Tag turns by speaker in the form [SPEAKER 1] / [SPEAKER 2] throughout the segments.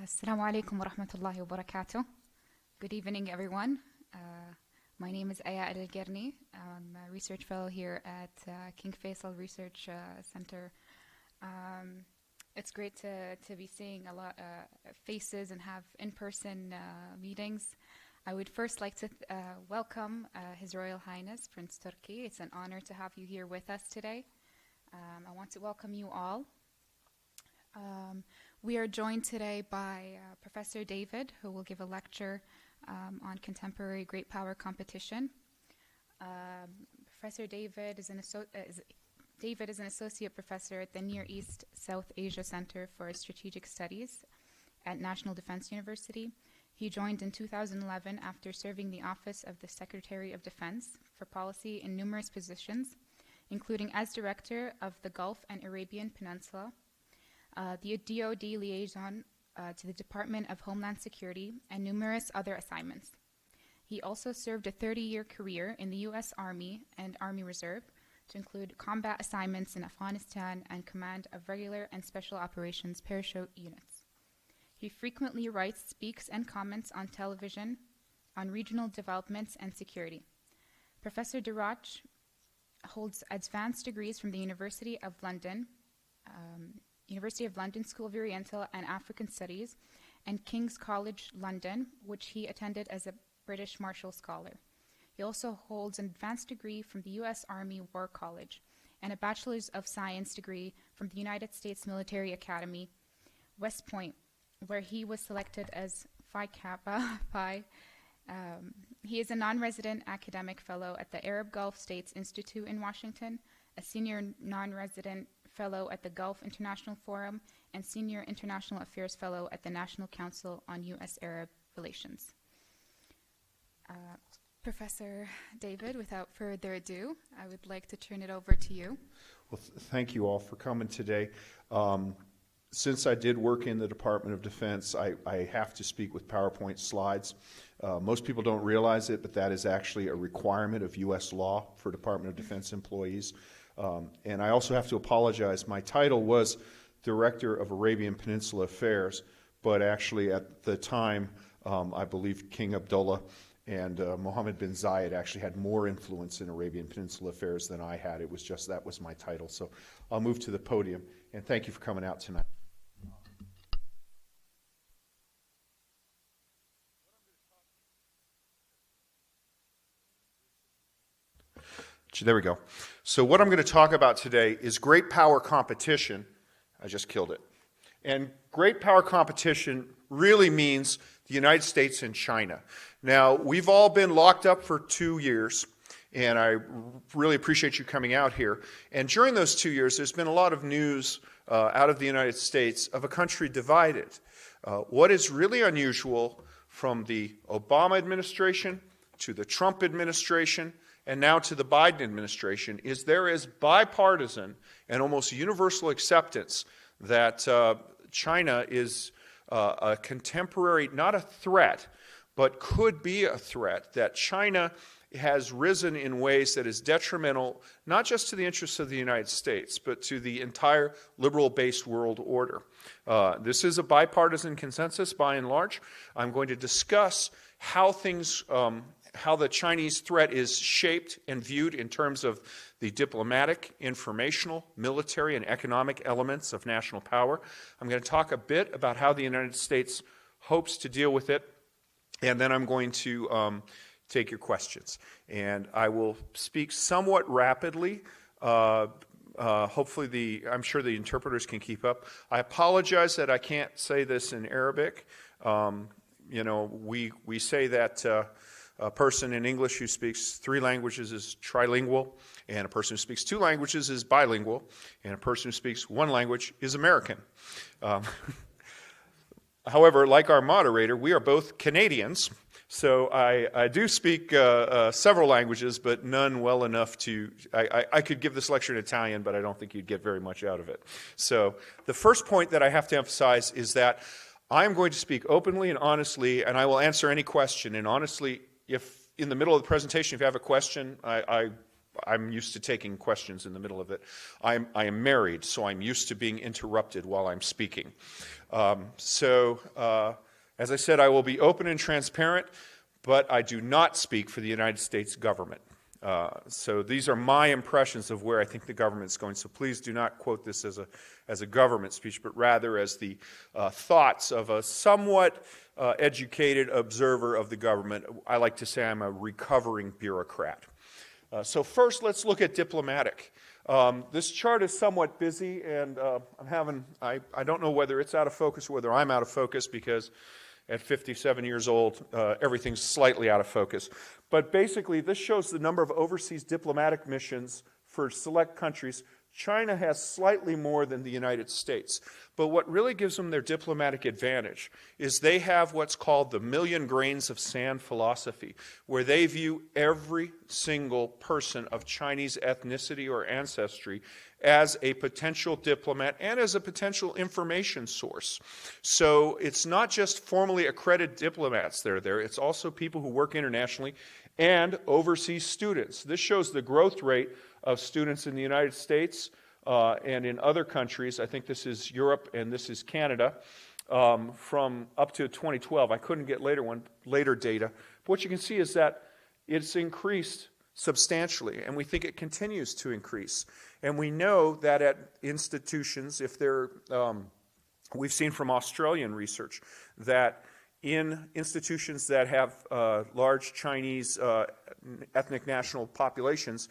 [SPEAKER 1] Assalamu alaikum wa rahmatullahi wa barakatuh. Good evening, everyone. My name is Aya Al-Gerni. I'm a research fellow here at King Faisal Research Center. It's great to be seeing a lot of faces and have in-person meetings. I would first like to welcome His Royal Highness Prince Turki. It's an honor to have you here with us today. I want to welcome you all. We are joined today by Professor David, who will give a lecture on contemporary great power competition. Professor David is an associate professor at the Near East South Asia Center for Strategic Studies at National Defense University. He joined in 2011 after serving the office of the Secretary of Defense for Policy in numerous positions, including as director of the Gulf and Arabian Peninsula, the DoD liaison to the Department of Homeland Security, and numerous other assignments. He also served a 30-year career in the U.S. Army and Army Reserve, to include combat assignments in Afghanistan and command of regular and special operations parachute units. He frequently writes, speaks, and comments on television on regional developments and security. Professor Dirach holds advanced degrees from the University of London School of Oriental and African Studies, and King's College London, which he attended as a British Marshall Scholar. He also holds an advanced degree from the U.S. Army War College and a Bachelor's of Science degree from the United States Military Academy, West Point, where he was selected as Phi Kappa Phi. He is a non-resident academic fellow at the Arab Gulf States Institute in Washington, a senior non-resident fellow at the Gulf International Forum, and senior international affairs fellow at the National Council on U.S.-Arab Relations. Professor David, without further ado, I would like to turn it over to you.
[SPEAKER 2] Well, thank you all for coming today. Since I did work in the Department of Defense, I have to speak with PowerPoint slides. Most people don't realize it, but that is actually a requirement of U.S. law for Department of Defense employees. And I also have to apologize. My title was Director of Arabian Peninsula Affairs, but actually at the time, I believe King Abdullah and Mohammed bin Zayed actually had more influence in Arabian Peninsula affairs than I had. It was just that was my title. So I'll move to the podium, and thank you for coming out tonight. There we go. So what I'm going to talk about today is great power competition. I just killed it. And great power competition really means the United States and China. Now, we've all been locked up for 2 years, and I really appreciate you coming out here. And during those 2 years, there's been a lot of news out of the United States of a country divided. What is really unusual from the Obama administration to the Trump administration and now to the Biden administration is there is bipartisan and almost universal acceptance that China is a contemporary, not a threat, but could be a threat, that China has risen in ways that is detrimental not just to the interests of the United States, but to the entire liberal-based world order. This is a bipartisan consensus by and large. I'm going to discuss how things how the Chinese threat is shaped and viewed in terms of the diplomatic, informational, military, and economic elements of national power. I'm going to talk a bit about how the United States hopes to deal with it, and then I'm going to take your questions. And I will speak somewhat rapidly. Hopefully, I'm sure the interpreters can keep up. I apologize that I can't say this in Arabic. We say that a person in English who speaks 3 languages is trilingual, and a person who speaks 2 languages is bilingual, and a person who speaks 1 language is American. However, like our moderator, we are both Canadians, so I do speak several languages, but none well enough to... I could give this lecture in Italian, but I don't think you'd get very much out of it. So the first point that I have to emphasize is that I am going to speak openly and honestly, and I will answer any question. And honestly, if in the middle of the presentation, if you have a question, I'm used to taking questions in the middle of it. I am married, so I'm used to being interrupted while I'm speaking. As I said, I will be open and transparent, but I do not speak for the United States government. So these are my impressions of where I think the government is going. So please do not quote this as a government speech, but rather as the thoughts of a somewhat educated observer of the government. I like to say I'm a recovering bureaucrat. So first, let's look at diplomatic. This chart is somewhat busy, and I don't know whether it's out of focus or whether I'm out of focus, because at 57 years old, everything's slightly out of focus. But basically, this shows the number of overseas diplomatic missions for select countries. China has slightly more than the United States. But what really gives them their diplomatic advantage is they have what's called the million grains of sand philosophy, where they view every single person of Chinese ethnicity or ancestry as a potential diplomat and as a potential information source. So it's not just formally accredited diplomats that are there, it's also people who work internationally and overseas students. This shows the growth rate of students in the United States and in other countries. I think this is Europe and this is Canada, from up to 2012. I couldn't get later data. But what you can see is that it's increased substantially, and we think it continues to increase. And we know that at institutions, if they're, we've seen from Australian research that in institutions that have large Chinese ethnic national populations,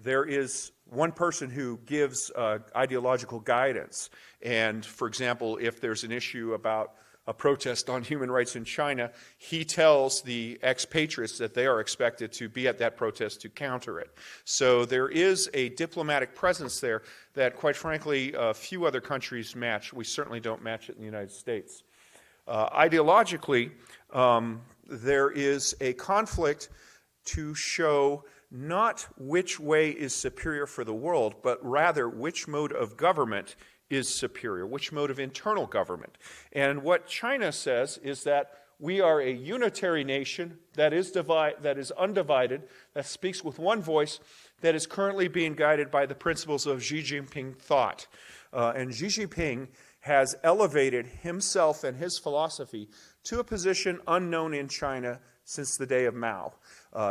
[SPEAKER 2] there is one person who gives ideological guidance. And, for example, if there's an issue about a protest on human rights in China, he tells the expatriates that they are expected to be at that protest to counter it. So there is a diplomatic presence there that, quite frankly, few other countries match. We certainly don't match it in the United States. Ideologically, there is a conflict to show not which way is superior for the world, but rather which mode of government is superior, which mode of internal government. And what China says is that we are a unitary nation that is undivided, that speaks with one voice, that is currently being guided by the principles of Xi Jinping thought. And Xi Jinping has elevated himself and his philosophy to a position unknown in China since the day of Mao.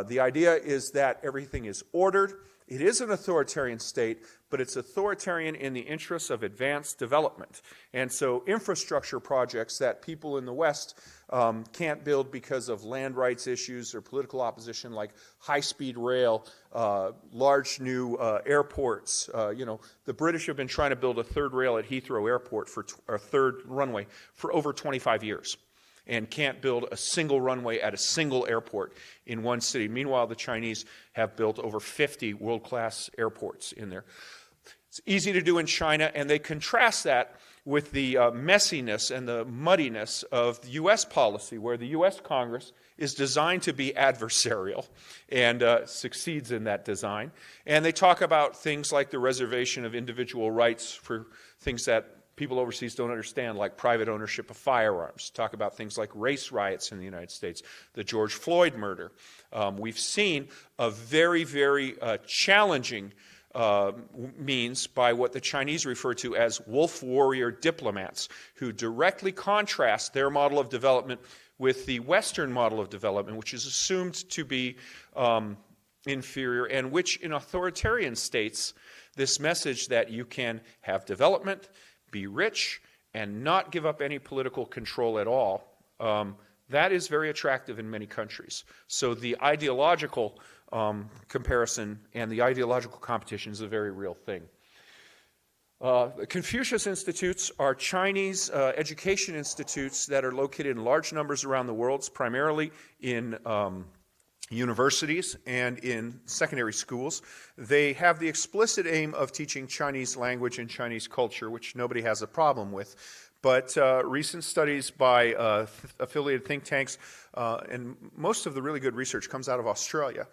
[SPEAKER 2] The idea is that everything is ordered. It is an authoritarian state, but it's authoritarian in the interests of advanced development. And so infrastructure projects that people in the West can't build because of land rights issues or political opposition, like high-speed rail, large new airports. The British have been trying to build a third rail at Heathrow Airport, a third runway, for over 25 years. And can't build a single runway at a single airport in one city. Meanwhile, the Chinese have built over 50 world-class airports in there. It's easy to do in China, and they contrast that with the messiness and the muddiness of the U.S. policy, where the U.S. Congress is designed to be adversarial and succeeds in that design. And they talk about things like the reservation of individual rights for things that people overseas don't understand, like private ownership of firearms. Talk about things like race riots in the United States, the George Floyd murder. We've seen a very, very challenging means by what the Chinese refer to as wolf warrior diplomats, who directly contrast their model of development with the Western model of development, which is assumed to be inferior, and which in authoritarian states, this message that you can have development, be rich, and not give up any political control at all, that is very attractive in many countries. So the ideological comparison and the ideological competition is a very real thing. The Confucius Institutes are Chinese education institutes that are located in large numbers around the world, primarily in universities and in secondary schools. They have the explicit aim of teaching Chinese language and Chinese culture, which nobody has a problem with. But recent studies by affiliated think tanks and most of the really good research comes out of Australia.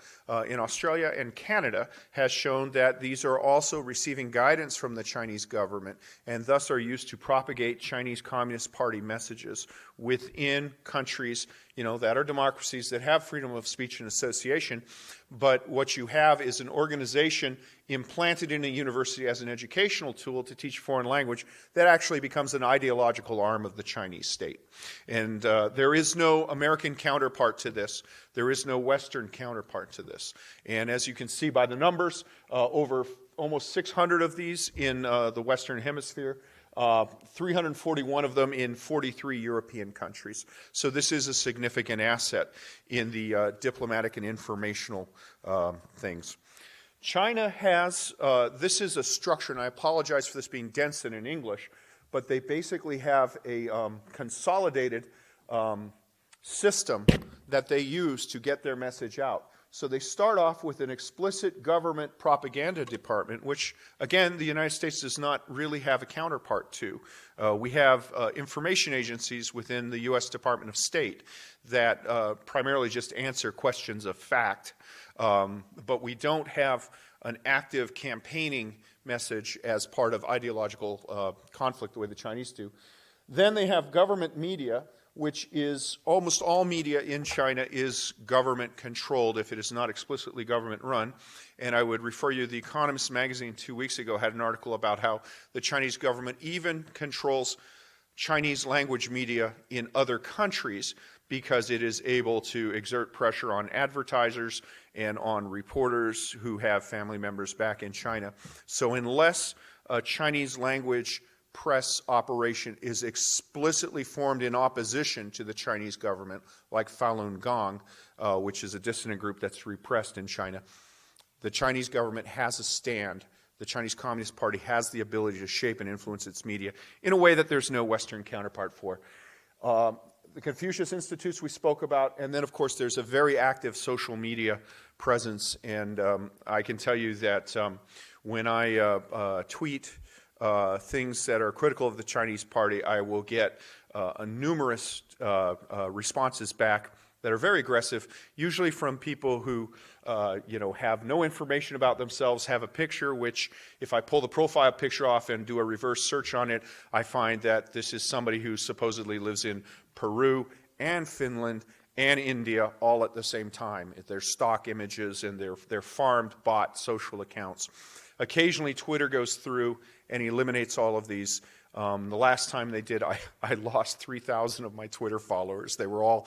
[SPEAKER 2] In Australia and Canada has shown that these are also receiving guidance from the Chinese government and thus are used to propagate Chinese Communist Party messages within countries, that are democracies that have freedom of speech and association. But what you have is an organization implanted in a university as an educational tool to teach foreign language that actually becomes an ideological arm of the Chinese state. And there is no American counterpart to this. There is no Western counterpart to this. And as you can see by the numbers, over almost 600 of these in the Western Hemisphere, 341 of them in 43 European countries. So this is a significant asset in the diplomatic and informational things. China has, this is a structure, and I apologize for this being dense and in English, but they basically have a consolidated system that they use to get their message out. So they start off with an explicit government propaganda department, which, again, the United States does not really have a counterpart to. We have information agencies within the U.S. Department of State that primarily just answer questions of fact, but we don't have an active campaigning message as part of ideological conflict the way the Chinese do. Then they have government media, which is almost all media in China is government controlled if it is not explicitly government run. And I would refer you, The Economist magazine 2 weeks ago had an article about how the Chinese government even controls Chinese language media in other countries because it is able to exert pressure on advertisers and on reporters who have family members back in China. So unless a Chinese language press operation is explicitly formed in opposition to the Chinese government, like Falun Gong, which is a dissident group that's repressed in China, the Chinese government has a stand. The Chinese Communist Party has the ability to shape and influence its media in a way that there's no Western counterpart for. The Confucius Institutes we spoke about, and then, of course, there's a very active social media presence. And I can tell you that when I tweet things that are critical of the Chinese party, I will get numerous responses back that are very aggressive, usually from people who have no information about themselves, have a picture which, if I pull the profile picture off and do a reverse search on it, I find that this is somebody who supposedly lives in Peru and Finland and India all at the same time. They're stock images and they're farmed, bought social accounts. Occasionally Twitter goes through and eliminates all of these. The last time they did, I lost 3,000 of my Twitter followers. They were all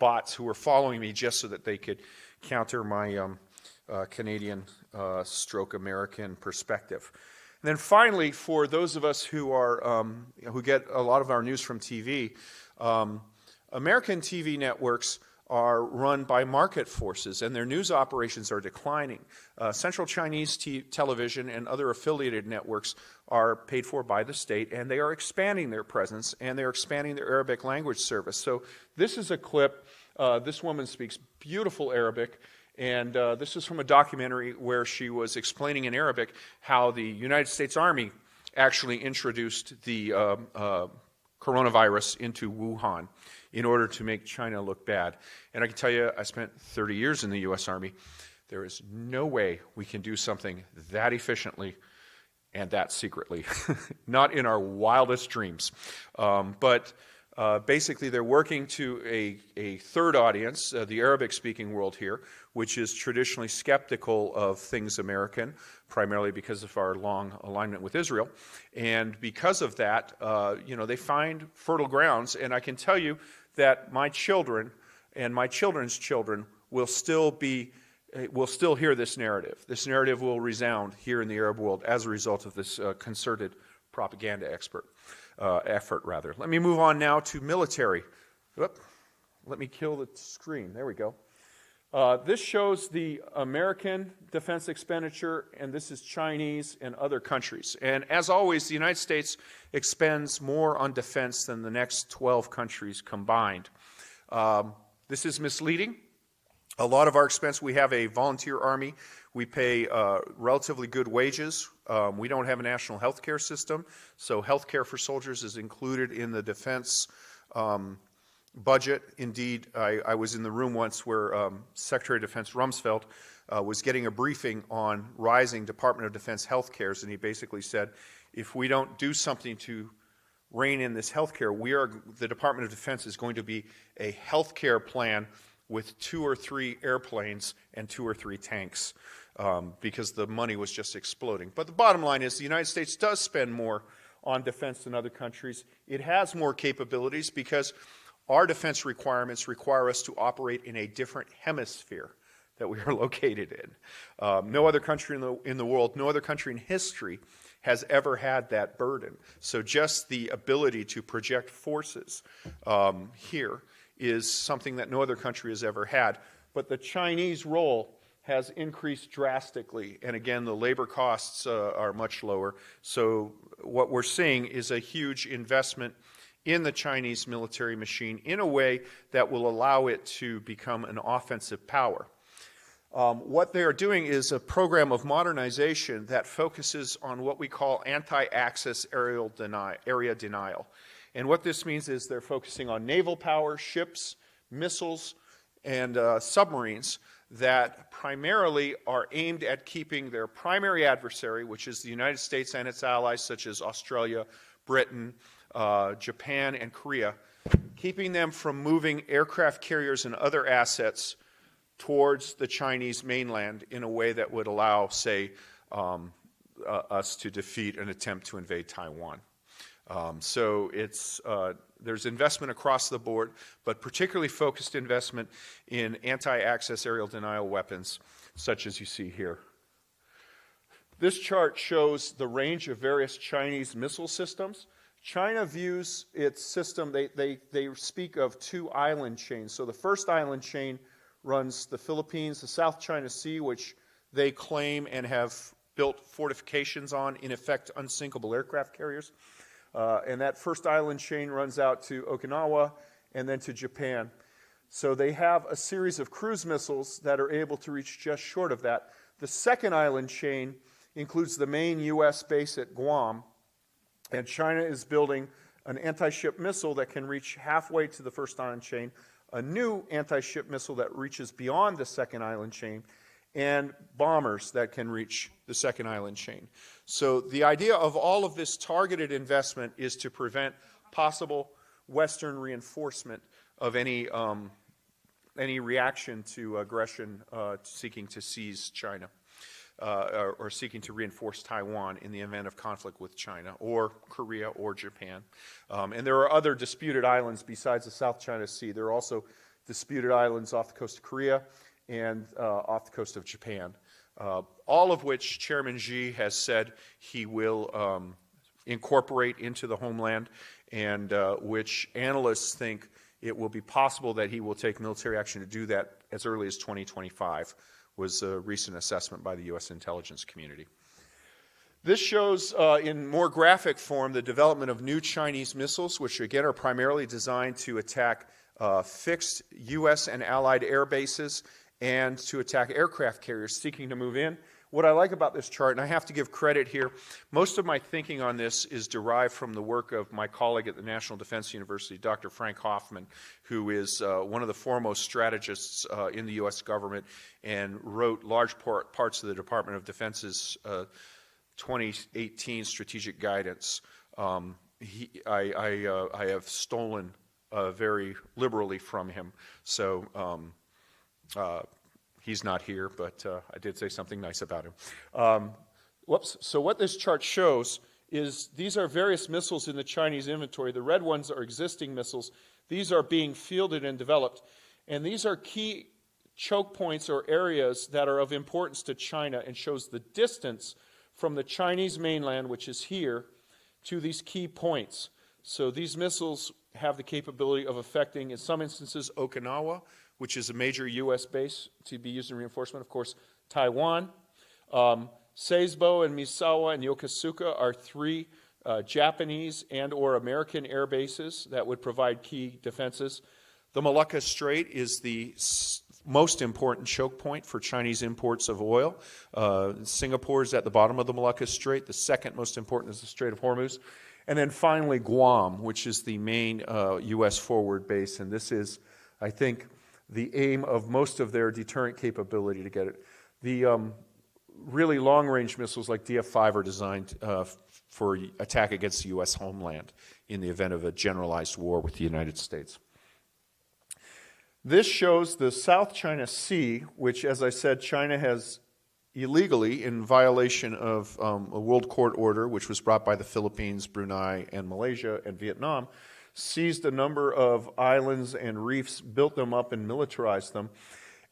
[SPEAKER 2] bots who were following me just so that they could counter my Canadian stroke American perspective. And then finally, for those of us who are who get a lot of our news from TV, American TV networks are run by market forces, and their news operations are declining. Central Chinese television and other affiliated networks are paid for by the state, and they are expanding their presence, and they're expanding their Arabic language service. So this is a clip. This woman speaks beautiful Arabic, and this is from a documentary where she was explaining in Arabic how the United States Army actually introduced the coronavirus into Wuhan in order to make China look bad. And I can tell you, I spent 30 years in the U.S. Army. There is no way we can do something that efficiently and that secretly. Not in our wildest dreams. But basically, they're working to a third audience, the Arabic-speaking world here, which is traditionally skeptical of things American, primarily because of our long alignment with Israel. And because of that, they find fertile grounds. And I can tell you that my children and my children's children will still hear this narrative. This narrative will resound here in the Arab world as a result of this concerted propaganda effort. Let me move on now to military. Let me kill the screen. There we go. This shows the American defense expenditure, and this is Chinese and other countries. And as always, the United States expends more on defense than the next 12 countries combined. This is misleading. A lot of our expense, we have a volunteer army. We pay relatively good wages. We don't have a national health care system, so health care for soldiers is included in the defense budget. Indeed, I was in the room once where Secretary of Defense Rumsfeld was getting a briefing on rising Department of Defense health cares, and he basically said, if we don't do something to rein in this health care, the Department of Defense is going to be a health care plan with 2 or 3 airplanes and 2 or 3 tanks, because the money was just exploding. But the bottom line is the United States does spend more on defense than other countries. It has more capabilities because our defense requirements require us to operate in a different hemisphere that we are located in. No other country in the world, no other country in history has ever had that burden. So just the ability to project forces here is something that no other country has ever had. But the Chinese role has increased drastically, and again, the labor costs are much lower. So what we're seeing is a huge investment in the Chinese military machine in a way that will allow it to become an offensive power. What they are doing is a program of modernization that focuses on what we call anti-access area denial. And what this means is they're focusing on naval power, ships, missiles, and submarines that primarily are aimed at keeping their primary adversary, which is the United States and its allies such as Australia, Britain, Japan, and Korea, keeping them from moving aircraft carriers and other assets towards the Chinese mainland in a way that would allow, say, us to defeat an attempt to invade Taiwan. So there's investment across the board, but particularly focused investment in anti-access aerial denial weapons, such as you see here. This chart shows the range of various Chinese missile systems. China views its system, they speak of 2 island chains. So the first island chain runs the Philippines, the South China Sea, which they claim and have built fortifications on, in effect, unsinkable aircraft carriers. And that first island chain runs out to Okinawa and then to Japan. So they have a series of cruise missiles that are able to reach just short of that. The second island chain includes the main U.S. base at Guam, and China is building an anti-ship missile that can reach halfway to the first island chain, a new anti-ship missile that reaches beyond the second island chain, and bombers that can reach the second island chain. So the idea of all of this targeted investment is to prevent possible Western reinforcement of any reaction to aggression seeking to seize China or seeking to reinforce Taiwan in the event of conflict with China or Korea or Japan. And there are other disputed islands besides the South China Sea. There are also disputed islands off the coast of Korea and off the coast of Japan, all of which Chairman Xi has said he will incorporate into the homeland, and which analysts think it will be possible that he will take military action to do that as early as 2025, was a recent assessment by the U.S. intelligence community. This shows in more graphic form the development of new Chinese missiles, which again are primarily designed to attack fixed U.S. and allied air bases and to attack aircraft carriers seeking to move in. What I like about this chart, and I have to give credit here, most of my thinking on this is derived from the work of my colleague at the National Defense University, Dr. Frank Hoffman, who is one of the foremost strategists in the U.S. government and wrote large parts of the Department of Defense's 2018 strategic guidance. I have stolen very liberally from him, so he's not here, but I did say something nice about him. So what this chart shows is these are various missiles in the Chinese inventory. The red ones are existing missiles. These are being fielded and developed. And these are key choke points or areas that are of importance to China, and shows the distance from the Chinese mainland, which is here, to these key points. So these missiles have the capability of affecting, in some instances, Okinawa, which is a major U.S. base to be used in reinforcement. Of course, Taiwan. Sasebo and Misawa and Yokosuka are 3 Japanese and or American air bases that would provide key defenses. The Malacca Strait is the most important choke point for Chinese imports of oil. Singapore is at the bottom of the Malacca Strait. The second most important is the Strait of Hormuz. And then finally Guam, which is the main U.S. forward base. And this is, I think, the aim of most of their deterrent capability to get it. The really long-range missiles like DF-5 are designed for attack against the U.S. homeland in the event of a generalized war with the United States. This shows the South China Sea, which, as I said, China has illegally, in violation of a world court order, which was brought by the Philippines, Brunei, and Malaysia, and Vietnam, seized a number of islands and reefs, built them up, and militarized them.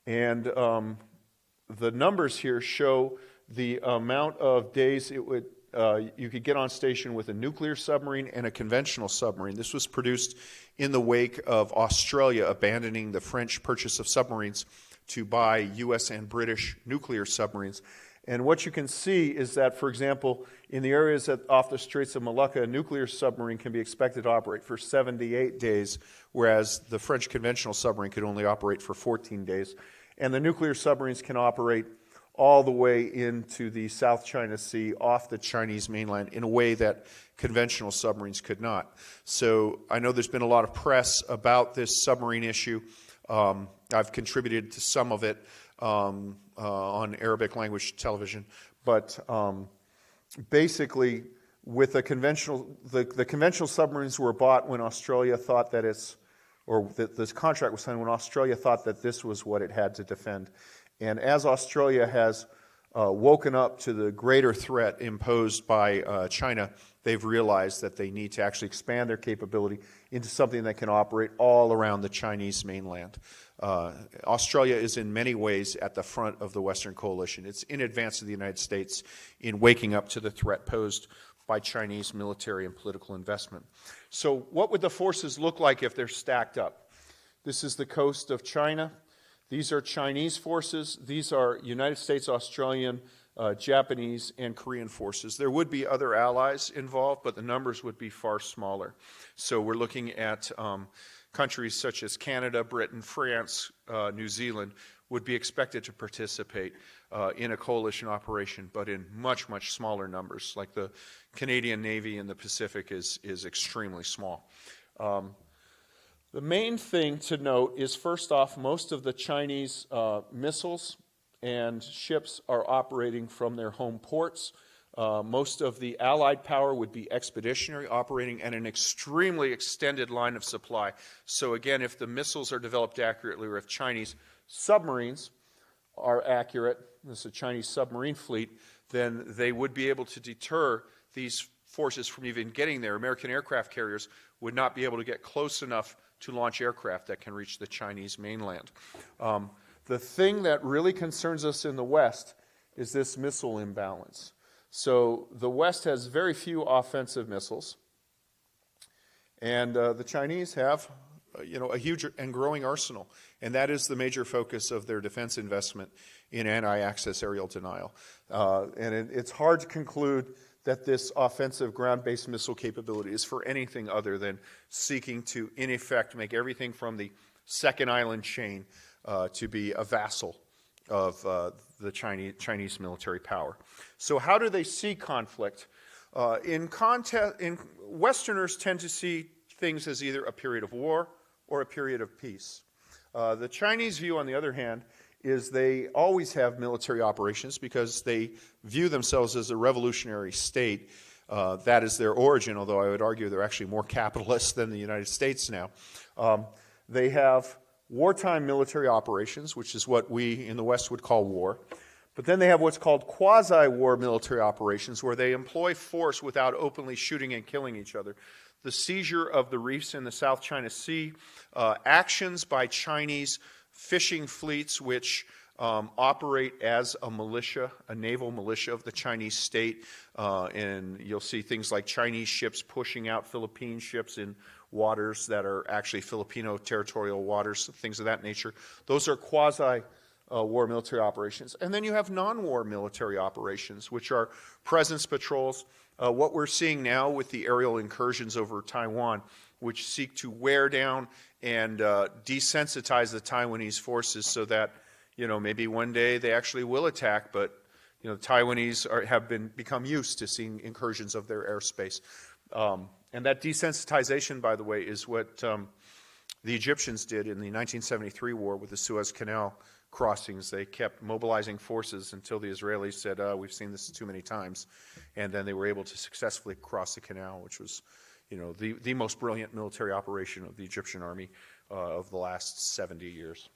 [SPEAKER 2] And the numbers here show the amount of days it would you could get on station with a nuclear submarine and a conventional submarine. This was produced in the wake of Australia abandoning the French purchase of submarines to buy U.S. and British nuclear submarines. And what you can see is that, for example, in the areas off the Straits of Malacca, a nuclear submarine can be expected to operate for 78 days, whereas the French conventional submarine could only operate for 14 days. And the nuclear submarines can operate all the way into the South China Sea off the Chinese mainland in a way that conventional submarines could not. So I know there's been a lot of press about this submarine issue. I've contributed to some of it on Arabic language television, but basically with the conventional submarines were bought when Australia thought that this contract was signed when Australia thought that this was what it had to defend. And as Australia has woken up to the greater threat imposed by China, they've realized that they need to actually expand their capability into something that can operate all around the Chinese mainland. Australia is in many ways at the front of the Western coalition. It's in advance of the United States in waking up to the threat posed by Chinese military and political investment. So what would the forces look like if they're stacked up? This is the coast of China. These are Chinese forces. These are United States, Australian, Japanese, and Korean forces. There would be other allies involved, but the numbers would be far smaller. So we're looking at countries such as Canada, Britain, France, New Zealand would be expected to participate in a coalition operation, but in much, much smaller numbers. Like the Canadian Navy in the Pacific is extremely small. The main thing to note is, first off, most of the Chinese missiles and ships are operating from their home ports. Most of the Allied power would be expeditionary, operating at an extremely extended line of supply. So again, if the missiles are developed accurately, or if Chinese submarines are accurate, this is a Chinese submarine fleet, then they would be able to deter these forces from even getting there. American aircraft carriers would not be able to get close enough to launch aircraft that can reach the Chinese mainland. The thing that really concerns us in the West is this missile imbalance. So the West has very few offensive missiles, and the Chinese have a huge and growing arsenal, and that is the major focus of their defense investment in anti-access aerial denial. And it's hard to conclude that this offensive ground-based missile capability is for anything other than seeking to, in effect, make everything from the second island chain to be a vassal of the Chinese military power. So how do they see conflict? Westerners tend to see things as either a period of war or a period of peace. The Chinese view, on the other hand, is they always have military operations because they view themselves as a revolutionary state. That is their origin, although I would argue they're actually more capitalist than the United States now. They have wartime military operations, which is what we in the West would call war. But then they have what's called quasi-war military operations, where they employ force without openly shooting and killing each other. The seizure of the reefs in the South China Sea, actions by Chinese fishing fleets which operate as a militia, a naval militia of the Chinese state, and you'll see things like Chinese ships pushing out Philippine ships in waters that are actually Filipino territorial waters, things of that nature. Those are quasi war military operations. And then you have non-war military operations, which are presence patrols. What we're seeing now with the aerial incursions over Taiwan, which seek to wear down and desensitize the Taiwanese forces so that, maybe one day they actually will attack, but the Taiwanese have become used to seeing incursions of their airspace. And that desensitization, by the way, is what the Egyptians did in the 1973 war with the Suez Canal crossings. They kept mobilizing forces until the Israelis said, we've seen this too many times. And then they were able to successfully cross the canal, which was the most brilliant military operation of the Egyptian army of the last 70 years.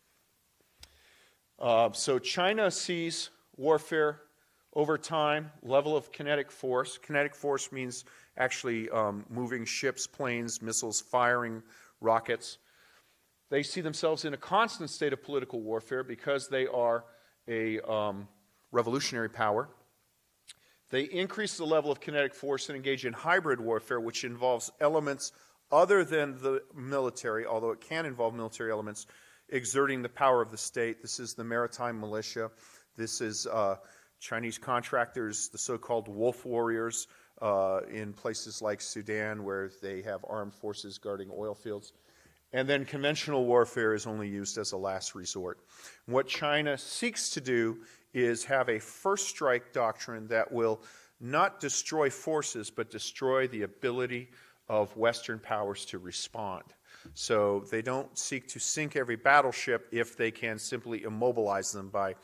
[SPEAKER 2] So China sees warfare over time, level of kinetic force. Kinetic force means actually moving ships, planes, missiles, firing rockets. They see themselves in a constant state of political warfare because they are a revolutionary power. They increase the level of kinetic force and engage in hybrid warfare, which involves elements other than the military, although it can involve military elements, exerting the power of the state. This is the maritime militia. This is Chinese contractors, the so-called wolf warriors in places like Sudan, where they have armed forces guarding oil fields. And then conventional warfare is only used as a last resort. What China seeks to do is have a first strike doctrine that will not destroy forces, but destroy the ability of Western powers to respond. So they don't seek to sink every battleship if they can simply immobilize them by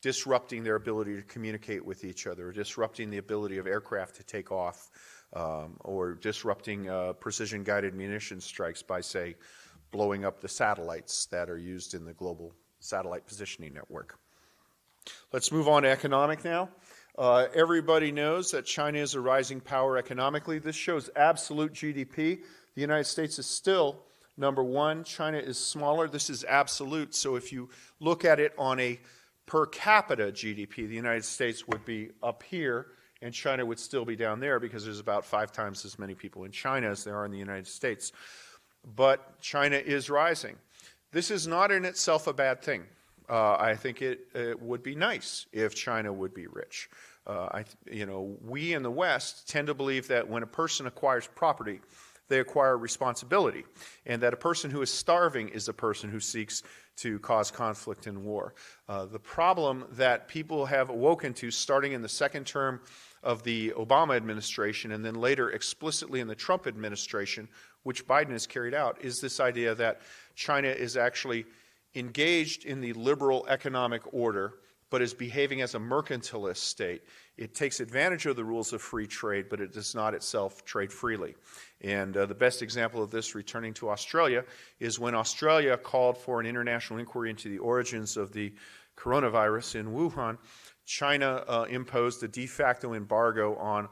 [SPEAKER 2] disrupting their ability to communicate with each other, or disrupting the ability of aircraft to take off, or disrupting precision-guided munition strikes by, say, blowing up the satellites that are used in the global satellite positioning network. Let's move on to economic now. Everybody knows that China is a rising power economically. This shows absolute GDP. The United States is still number one. China is smaller. This is absolute. So if you look at it on a per capita GDP, the United States would be up here, and China would still be down there because there's about 5 times as many people in China as there are in the United States. But China is rising. This is not in itself a bad thing. I think it would be nice if China would be rich. We in the West tend to believe that when a person acquires property, they acquire responsibility, and that a person who is starving is a person who seeks to cause conflict and war. The problem that people have awoken to starting in the second term of the Obama administration and then later explicitly in the Trump administration, which Biden has carried out, is this idea that China is actually engaged in the liberal economic order, but is behaving as a mercantilist state. It takes advantage of the rules of free trade, but it does not itself trade freely. And the best example of this, returning to Australia, is when Australia called for an international inquiry into the origins of the coronavirus in Wuhan. China imposed a de facto embargo on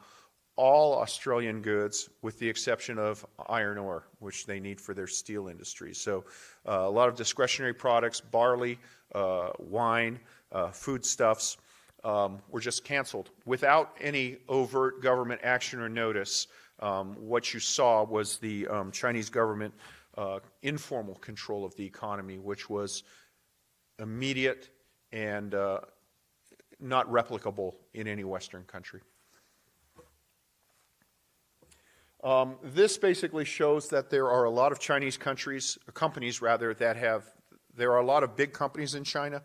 [SPEAKER 2] all Australian goods with the exception of iron ore, which they need for their steel industry. So a lot of discretionary products, barley, wine, foodstuffs, were just canceled without any overt government action or notice. What you saw was the Chinese government informal control of the economy, which was immediate and not replicable in any Western country. This basically shows that there are a lot of Chinese companies that there are a lot of big companies in China.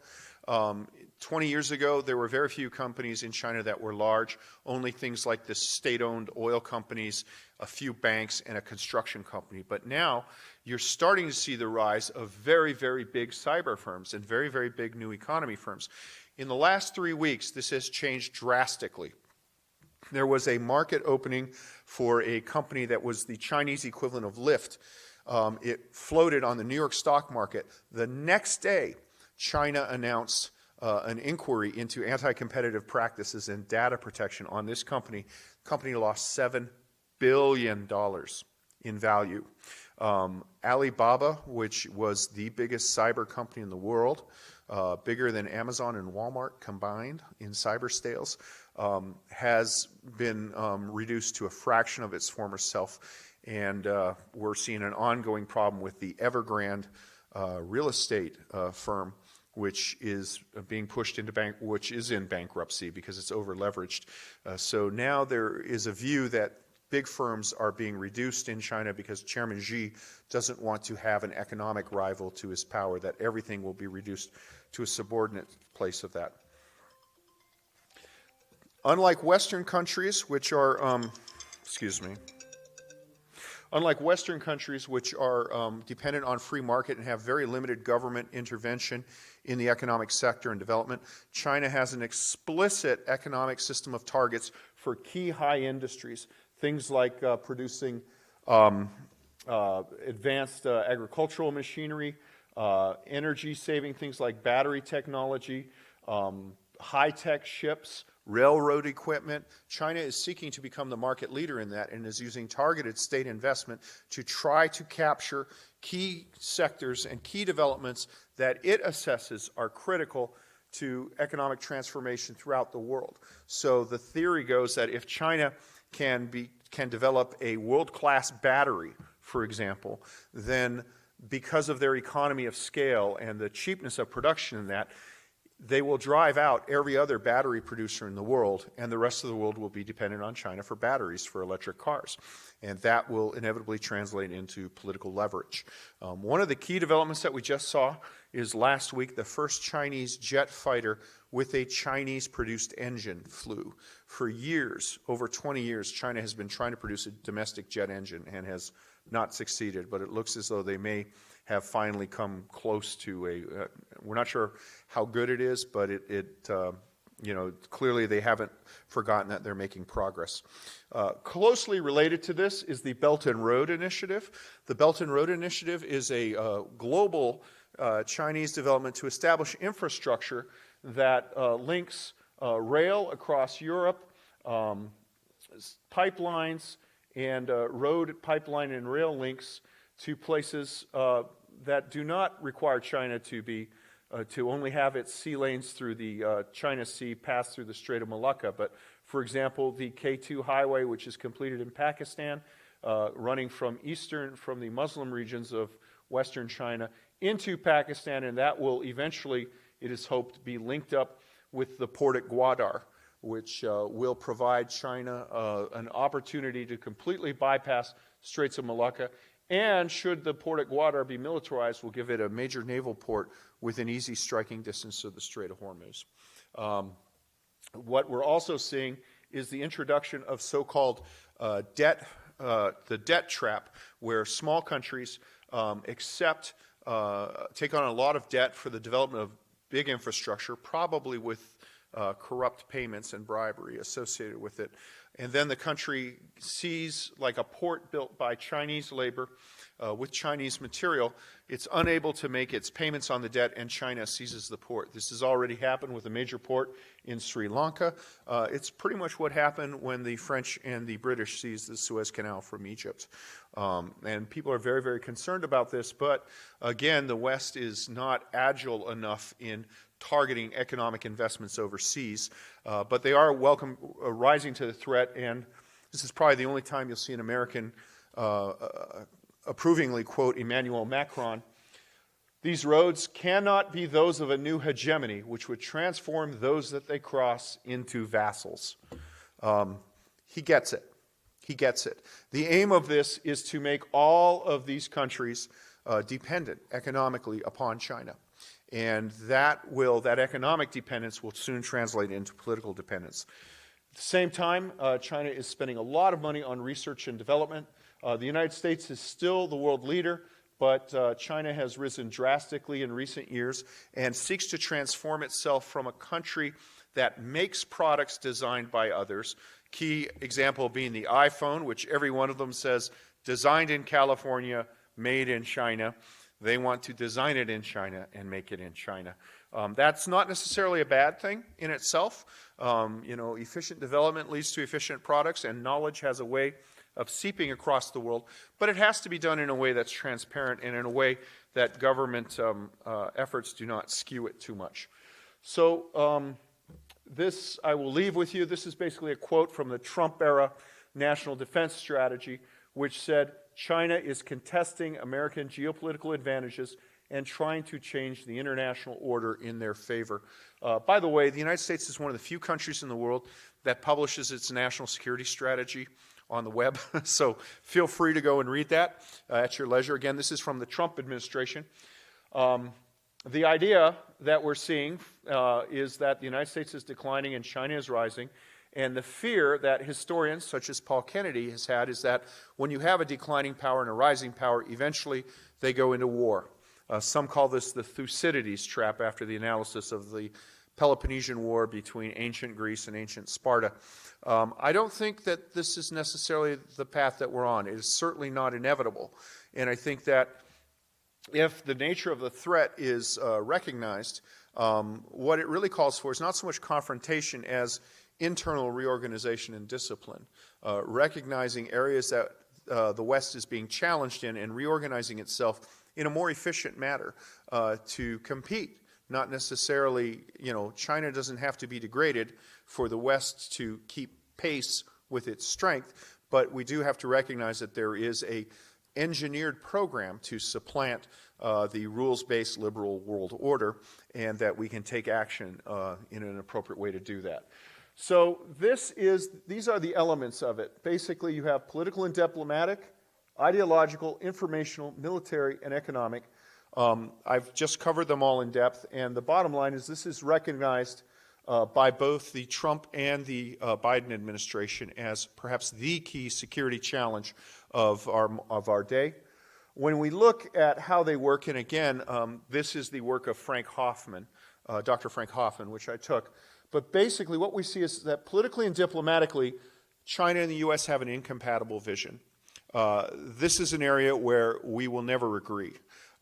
[SPEAKER 2] 20 years ago, there were very few companies in China that were large, only things like the state-owned oil companies, a few banks, and a construction company. But now, you're starting to see the rise of very, very big cyber firms and very, very big new economy firms. In the last 3 weeks, this has changed drastically. There was a market opening for a company that was the Chinese equivalent of Lyft. It floated on the New York stock market. The next day, China announced an inquiry into anti-competitive practices and data protection on this company. The company lost $7 billion in value. Alibaba, which was the biggest cyber company in the world, bigger than Amazon and Walmart combined in cyber sales, has been reduced to a fraction of its former self. And we're seeing an ongoing problem with the Evergrande real estate firm, which is being pushed into which is in bankruptcy because it's over leveraged. So now there is a view that big firms are being reduced in China because Chairman Xi doesn't want to have an economic rival to his power, that everything will be reduced to a subordinate place of that. Unlike Western countries, which are, unlike Western countries, which are dependent on free market and have very limited government intervention in the economic sector and development, China has an explicit economic system of targets for key high industries, things like producing advanced agricultural machinery, energy-saving things like battery technology, high-tech ships, railroad equipment. China is seeking to become the market leader in that and is using targeted state investment to try to capture key sectors and key developments that it assesses are critical to economic transformation throughout the world. So the theory goes that if China can develop a world-class battery, for example, then because of their economy of scale and the cheapness of production in that, they will drive out every other battery producer in the world, and the rest of the world will be dependent on China for batteries for electric cars. And that will inevitably translate into political leverage. One of the key developments that we just saw is last week the first Chinese jet fighter with a Chinese-produced engine flew. For years, over 20 years, China has been trying to produce a domestic jet engine and has not succeeded, but it looks as though they may have finally come close to we're not sure how good it is, but clearly they haven't forgotten that they're making progress. Closely related to this is the Belt and Road Initiative. The Belt and Road Initiative is a global Chinese development to establish infrastructure that links rail across Europe, pipelines, and road, pipeline, and rail links to places that do not require China to only have its sea lanes through the China Sea pass through the Strait of Malacca. But, for example, the K2 highway, which is completed in Pakistan, running from the Muslim regions of western China into Pakistan, and that will eventually, it is hoped, be linked up with the port at Gwadar, which will provide China an opportunity to completely bypass Straits of Malacca. And should the port at Gwadar be militarized, will give it a major naval port within easy striking distance of the Strait of Hormuz. What we're also seeing is the introduction of so-called the debt trap, where small countries take on a lot of debt for the development of big infrastructure, probably with corrupt payments and bribery associated with it. And then the country sees, like a port built by Chinese labor with Chinese material, it's unable to make its payments on the debt, and China seizes the port. This has already happened with a major port in Sri Lanka. It's pretty much what happened when the French and the British seized the Suez Canal from Egypt. And people are very, very concerned about this, but again, the West is not agile enough in targeting economic investments overseas, but they are rising to the threat, and this is probably the only time you'll see an American approvingly quote Emmanuel Macron. These roads cannot be those of a new hegemony, which would transform those that they cross into vassals. He gets it. He gets it. The aim of this is to make all of these countries dependent economically upon China. And that economic dependence will soon translate into political dependence. At the same time, China is spending a lot of money on research and development. The United States is still the world leader, but China has risen drastically in recent years and seeks to transform itself from a country that makes products designed by others. Key example being the iPhone, which every one of them says, designed in California, made in China. They want to design it in China and make it in China. That's not necessarily a bad thing in itself. Efficient development leads to efficient products, and knowledge has a way of seeping across the world. But it has to be done in a way that's transparent and in a way that government efforts do not skew it too much. So this I will leave with you. This is basically a quote from the Trump-era national defense strategy, which said, China is contesting American geopolitical advantages and trying to change the international order in their favor. By the way, the United States is one of the few countries in the world that publishes its national security strategy on the web, so feel free to go and read that at your leisure. Again, this is from the Trump administration. The idea that we're seeing is that the United States is declining and China is rising, and the fear that historians such as Paul Kennedy has had is that when you have a declining power and a rising power, eventually they go into war. Some call this the Thucydides Trap, after the analysis of the Peloponnesian War between ancient Greece and ancient Sparta. I don't think that this is necessarily the path that we're on. It is certainly not inevitable. And I think that if the nature of the threat is recognized, what it really calls for is not so much confrontation as internal reorganization and discipline, recognizing areas that the West is being challenged in and reorganizing itself in a more efficient manner to compete. Not necessarily, China doesn't have to be degraded for the West to keep pace with its strength, but we do have to recognize that there is a engineered program to supplant the rules-based liberal world order, and that we can take action in an appropriate way to do that. So these are the elements of it. Basically, you have political and diplomatic, ideological, informational, military, and economic. I've just covered them all in depth, and the bottom line is this is recognized by both the Trump and the Biden administration as perhaps the key security challenge of our day. When we look at how they work, and again, this is the work of Frank Hoffman, Dr. Frank Hoffman, which I took. But basically what we see is that politically and diplomatically, China and the U.S. have an incompatible vision. This is an area where we will never agree.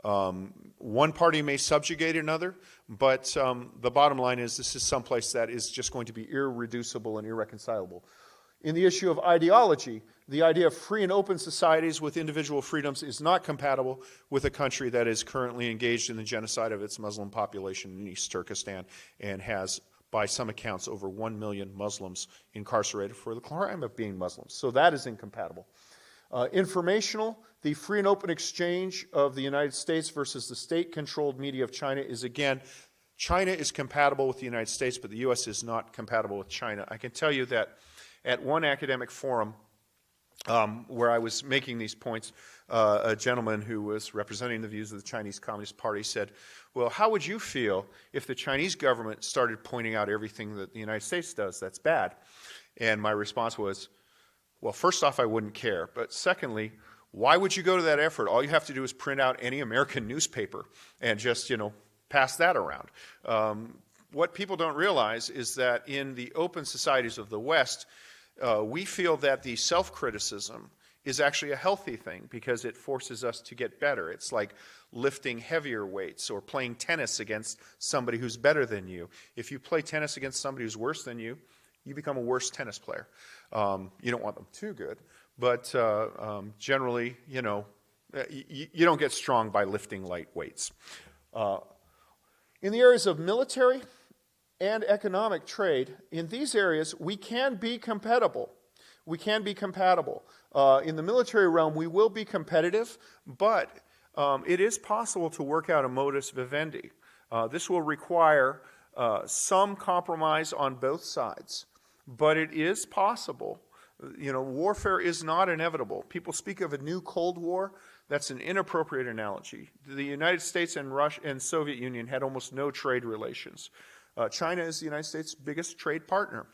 [SPEAKER 2] One party may subjugate another, but the bottom line is this is someplace that is just going to be irreducible and irreconcilable. In the issue of ideology, the idea of free and open societies with individual freedoms is not compatible with a country that is currently engaged in the genocide of its Muslim population in East Turkestan and has, by some accounts, over 1 million Muslims incarcerated for the crime of being Muslims. So that is incompatible. Informational, the free and open exchange of the United States versus the state-controlled media of China is, again, China is compatible with the United States, but the U.S. is not compatible with China. I can tell you that at one academic forum where I was making these points, a gentleman who was representing the views of the Chinese Communist Party said, well, how would you feel if the Chinese government started pointing out everything that the United States does that's bad? And my response was, well, first off, I wouldn't care. But secondly, why would you go to that effort? All you have to do is print out any American newspaper and just, pass that around. What people don't realize is that in the open societies of the West, we feel that the self-criticism is actually a healthy thing because it forces us to get better. It's like lifting heavier weights or playing tennis against somebody who's better than you. If you play tennis against somebody who's worse than you, you become a worse tennis player. You don't want them too good, but generally, you don't get strong by lifting light weights. In the areas of military and economic trade, in these areas, we can be compatible. We can be compatible. In the military realm, we will be competitive, but it is possible to work out a modus vivendi. This will require some compromise on both sides, but it is possible. Warfare is not inevitable. People speak of a new Cold War. That's an inappropriate analogy. The United States and Russia and Soviet Union had almost no trade relations. China is the United States' biggest trade partner.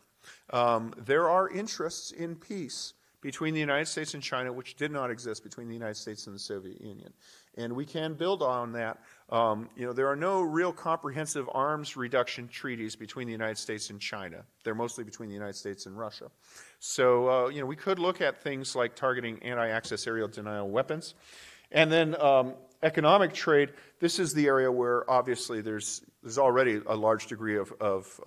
[SPEAKER 2] There are interests in peace between the United States and China which did not exist between the United States and the Soviet Union. And we can build on that. There are no real comprehensive arms reduction treaties between the United States and China. They're mostly between the United States and Russia. So, we could look at things like targeting anti-access aerial denial weapons. And then economic trade, this is the area where obviously there's already a large degree of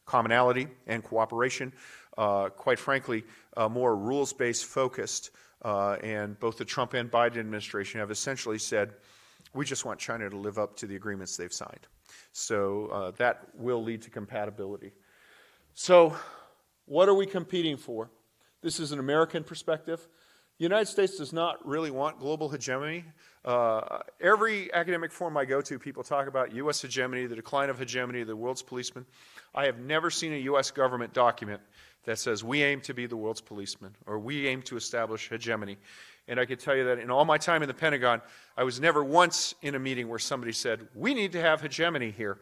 [SPEAKER 2] commonality and cooperation. Quite frankly, more rules-based focused, and both the Trump and Biden administration have essentially said, we just want China to live up to the agreements they've signed. So that will lead to compatibility. So what are we competing for? This is an American perspective. The United States does not really want global hegemony. Every academic forum I go to, people talk about U.S. hegemony, the decline of hegemony, the world's policeman. I have never seen a U.S. government document that says we aim to be the world's policeman or we aim to establish hegemony. And I can tell you that in all my time in the Pentagon, I was never once in a meeting where somebody said, we need to have hegemony here.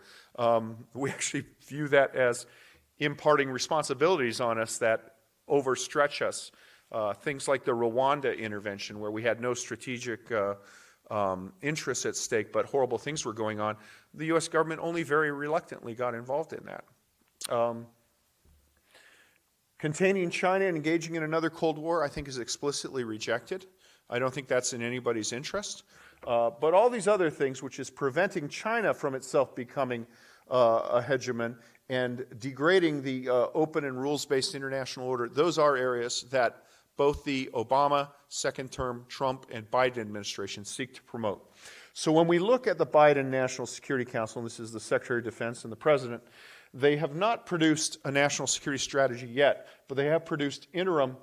[SPEAKER 2] We actually view that as imparting responsibilities on us that overstretch us. Things like the Rwanda intervention, where we had no strategic interests at stake, but horrible things were going on. The U.S. government only very reluctantly got involved in that. Containing China and engaging in another Cold War, I think, is explicitly rejected. I don't think that's in anybody's interest. But all these other things, which is preventing China from itself becoming a hegemon and degrading the open and rules-based international order, those are areas that both the Obama second-term Trump and Biden administration seek to promote. So when we look at the Biden National Security Council, and this is the Secretary of Defense and the President, they have not produced a national security strategy yet, but they have produced interim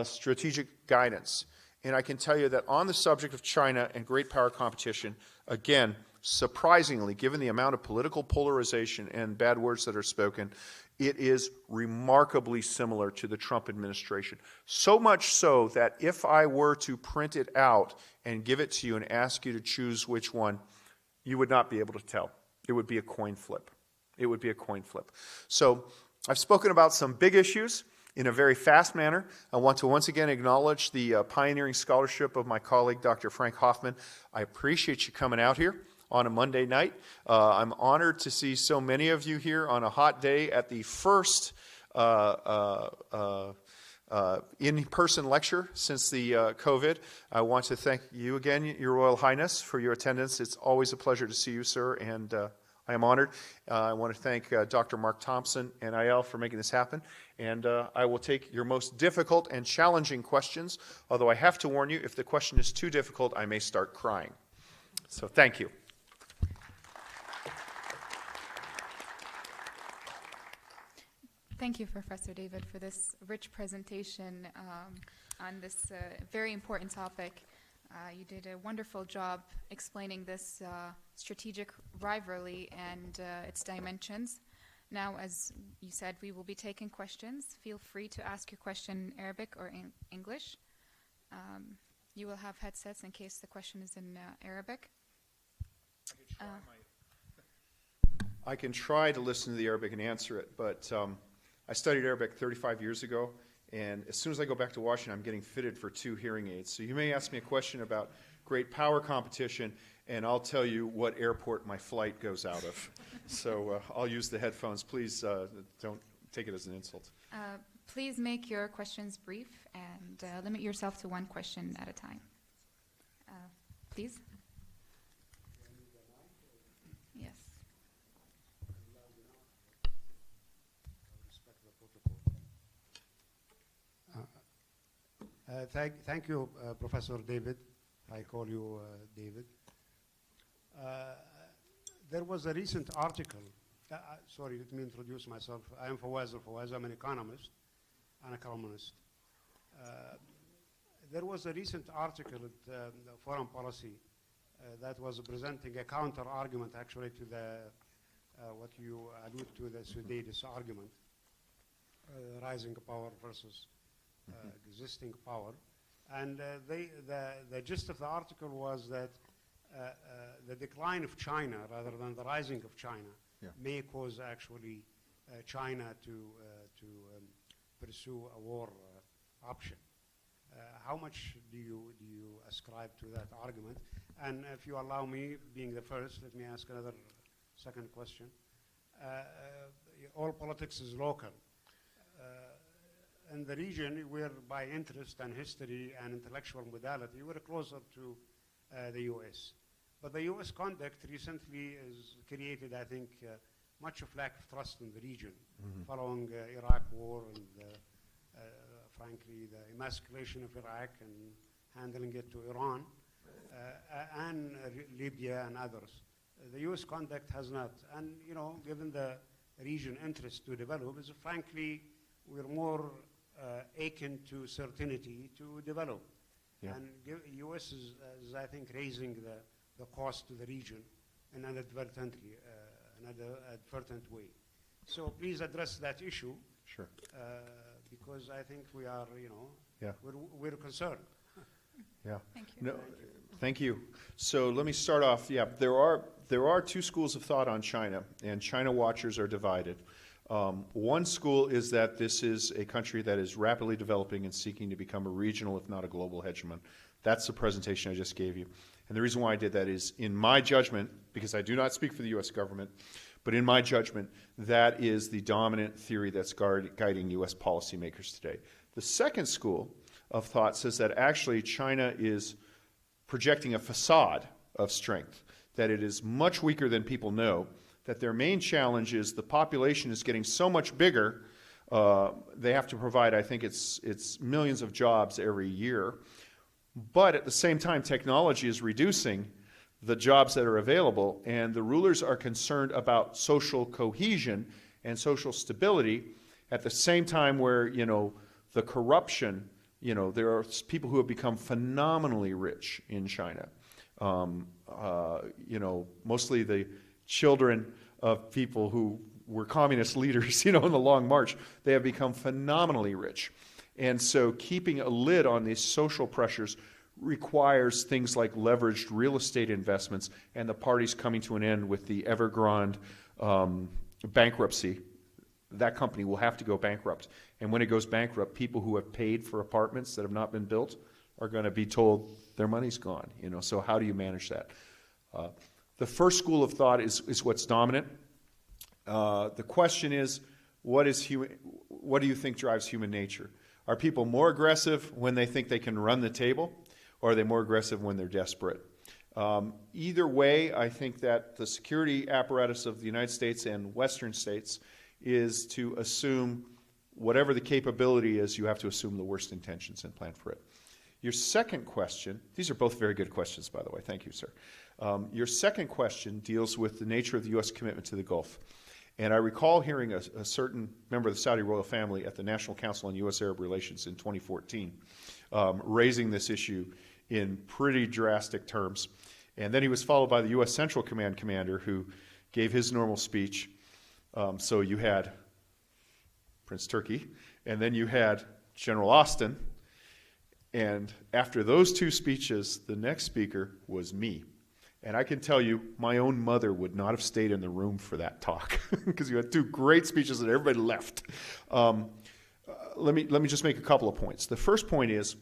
[SPEAKER 2] strategic guidance. And I can tell you that on the subject of China and great power competition, again, surprisingly, given the amount of political polarization and bad words that are spoken, it is remarkably similar to the Trump administration. So much so that if I were to print it out and give it to you and ask you to choose which one, you would not be able to tell. It would be a coin flip. It would be a coin flip. So I've spoken about some big issues in a very fast manner. I want to once again acknowledge the pioneering scholarship of my colleague, Dr. Frank Hoffman. I appreciate you coming out here on a Monday night. I'm honored to see so many of you here on a hot day at the first in-person lecture since the COVID. I want to thank you again, Your Royal Highness, for your attendance. It's always a pleasure to see you, sir, and I am honored. I want to thank Dr. Mark Thompson and IL for making this happen. And I will take your most difficult and challenging questions, although I have to warn you, if the question is too difficult, I may start crying. So thank you.
[SPEAKER 1] Thank you, Professor David, for this rich presentation on this very important topic. You did a wonderful job explaining this strategic rivalry and its dimensions. Now, as you said, we will be taking questions. Feel free to ask your question in Arabic or in English. You will have headsets in case the question is in Arabic.
[SPEAKER 2] I can try to listen to the Arabic and answer it, but I studied Arabic 35 years ago, and as soon as I go back to Washington, I'm getting fitted for 2 hearing aids. So you may ask me a question about great power competition, and I'll tell you what airport my flight goes out of. So I'll use the headphones. Please don't take it as an insult.
[SPEAKER 1] Please make your questions brief and limit yourself to one question at a time. Please. Yes.
[SPEAKER 3] Thank you, Professor David. I call you David. There was a recent article. Sorry, let me introduce myself. I am Fawaz Al-Fawaz. I'm an economist and a columnist. There was a recent article at Foreign Policy that was presenting a counter-argument, actually, to the what you allude to, the Thucydides argument, rising power versus existing power. And the gist of the article was that the decline of China, rather than the rising of China, may cause actually China to pursue a war option. How much do you ascribe to that argument? And if you allow me, being the first, let me ask another second question. All politics is local. In the region, we're by interest and history and intellectual modality, we're closer to the U.S. But the U.S. conduct recently has created, I think, much of lack of trust in the region, following Iraq war and, frankly, the emasculation of Iraq and handling it to Iran, and Libya and others. The U.S. conduct has not. And, you know, given the region interest to develop, is frankly, we're more akin to certainty to develop.
[SPEAKER 2] Yeah.
[SPEAKER 3] And U.S. is, I think, raising the cost to the region in an inadvertent way. So please address that issue.
[SPEAKER 2] Sure.
[SPEAKER 3] Because I think we are,
[SPEAKER 2] Yeah.
[SPEAKER 3] we're concerned.
[SPEAKER 2] Yeah.
[SPEAKER 1] Thank you.
[SPEAKER 2] No, thank you. So let me start off. Yeah, there are two schools of thought on China, and China watchers are divided. One school is that this is a country that is rapidly developing and seeking to become a regional, if not a global hegemon. That's the presentation I just gave you. And the reason why I did that is, in my judgment, because I do not speak for the U.S. government, but in my judgment, that is the dominant theory that's guiding U.S. policymakers today. The second school of thought says that actually China is projecting a facade of strength, that it is much weaker than people know, that their main challenge is the population is getting so much bigger, they have to provide, I think it's millions of jobs every year, but at the same time technology is reducing the jobs that are available, and the rulers are concerned about social cohesion and social stability at the same time where, the corruption, there are people who have become phenomenally rich in China. Mostly the children of people who were communist leaders, in the Long March, they have become phenomenally rich. And so keeping a lid on these social pressures requires things like leveraged real estate investments, and the party's coming to an end with the Evergrande bankruptcy. That company will have to go bankrupt. And when it goes bankrupt, people who have paid for apartments that have not been built are going to be told their money's gone. So how do you manage that? The first school of thought is what's dominant. The question is, what do you think drives human nature? Are people more aggressive when they think they can run the table, or are they more aggressive when they're desperate? Either way, I think that the security apparatus of the United States and Western states is to assume whatever the capability is, you have to assume the worst intentions and plan for it. Your second question, these are both very good questions, by the way. Thank you, sir. Your second question deals with the nature of the U.S. commitment to the Gulf. And I recall hearing a certain member of the Saudi royal family at the National Council on U.S.-Arab Relations in 2014 raising this issue in pretty drastic terms. And then he was followed by the U.S. Central Command commander who gave his normal speech. So you had Prince Turki, and then you had General Austin. And after those two speeches, the next speaker was me. And I can tell you, my own mother would not have stayed in the room for that talk because you had two great speeches and everybody left. Let me just make a couple of points. The first point is,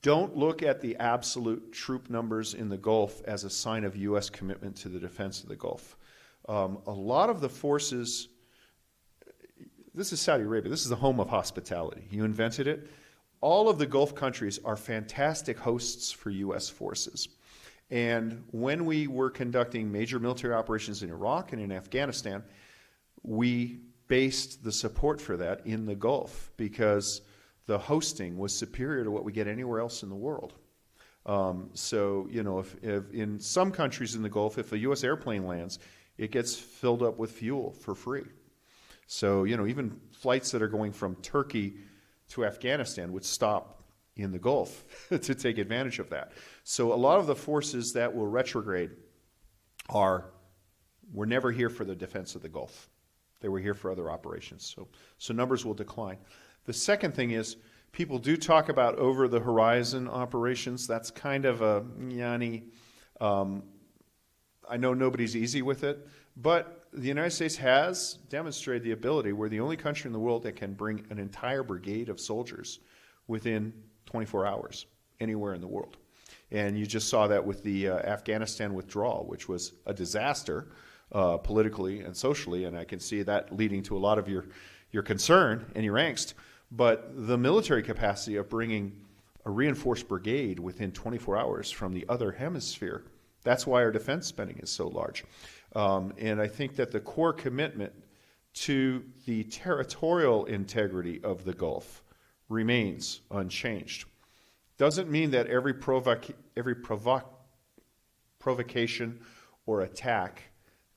[SPEAKER 2] don't look at the absolute troop numbers in the Gulf as a sign of U.S. commitment to the defense of the Gulf. A lot of the forces, this is Saudi Arabia, this is the home of hospitality. You invented it. All of the Gulf countries are fantastic hosts for U.S. forces. And when we were conducting major military operations in Iraq and in Afghanistan, we based the support for that in the Gulf because the hosting was superior to what we get anywhere else in the world. So, if in some countries in the Gulf, if a U.S. airplane lands, it gets filled up with fuel for free. So, even flights that are going from Turkey to Afghanistan would stop in the Gulf to take advantage of that. So a lot of the forces that will retrograde were never here for the defense of the Gulf. They were here for other operations. So numbers will decline. The second thing is, people do talk about over-the-horizon operations. That's kind of a yanny. I know nobody's easy with it, but the United States has demonstrated the ability. We're the only country in the world that can bring an entire brigade of soldiers within 24 hours anywhere in the world. And you just saw that with the Afghanistan withdrawal, which was a disaster politically and socially, and I can see that leading to a lot of your concern and your angst. But the military capacity of bringing a reinforced brigade within 24 hours from the other hemisphere, that's why our defense spending is so large. And I think that the core commitment to the territorial integrity of the Gulf remains unchanged. Doesn't mean that every provocation or attack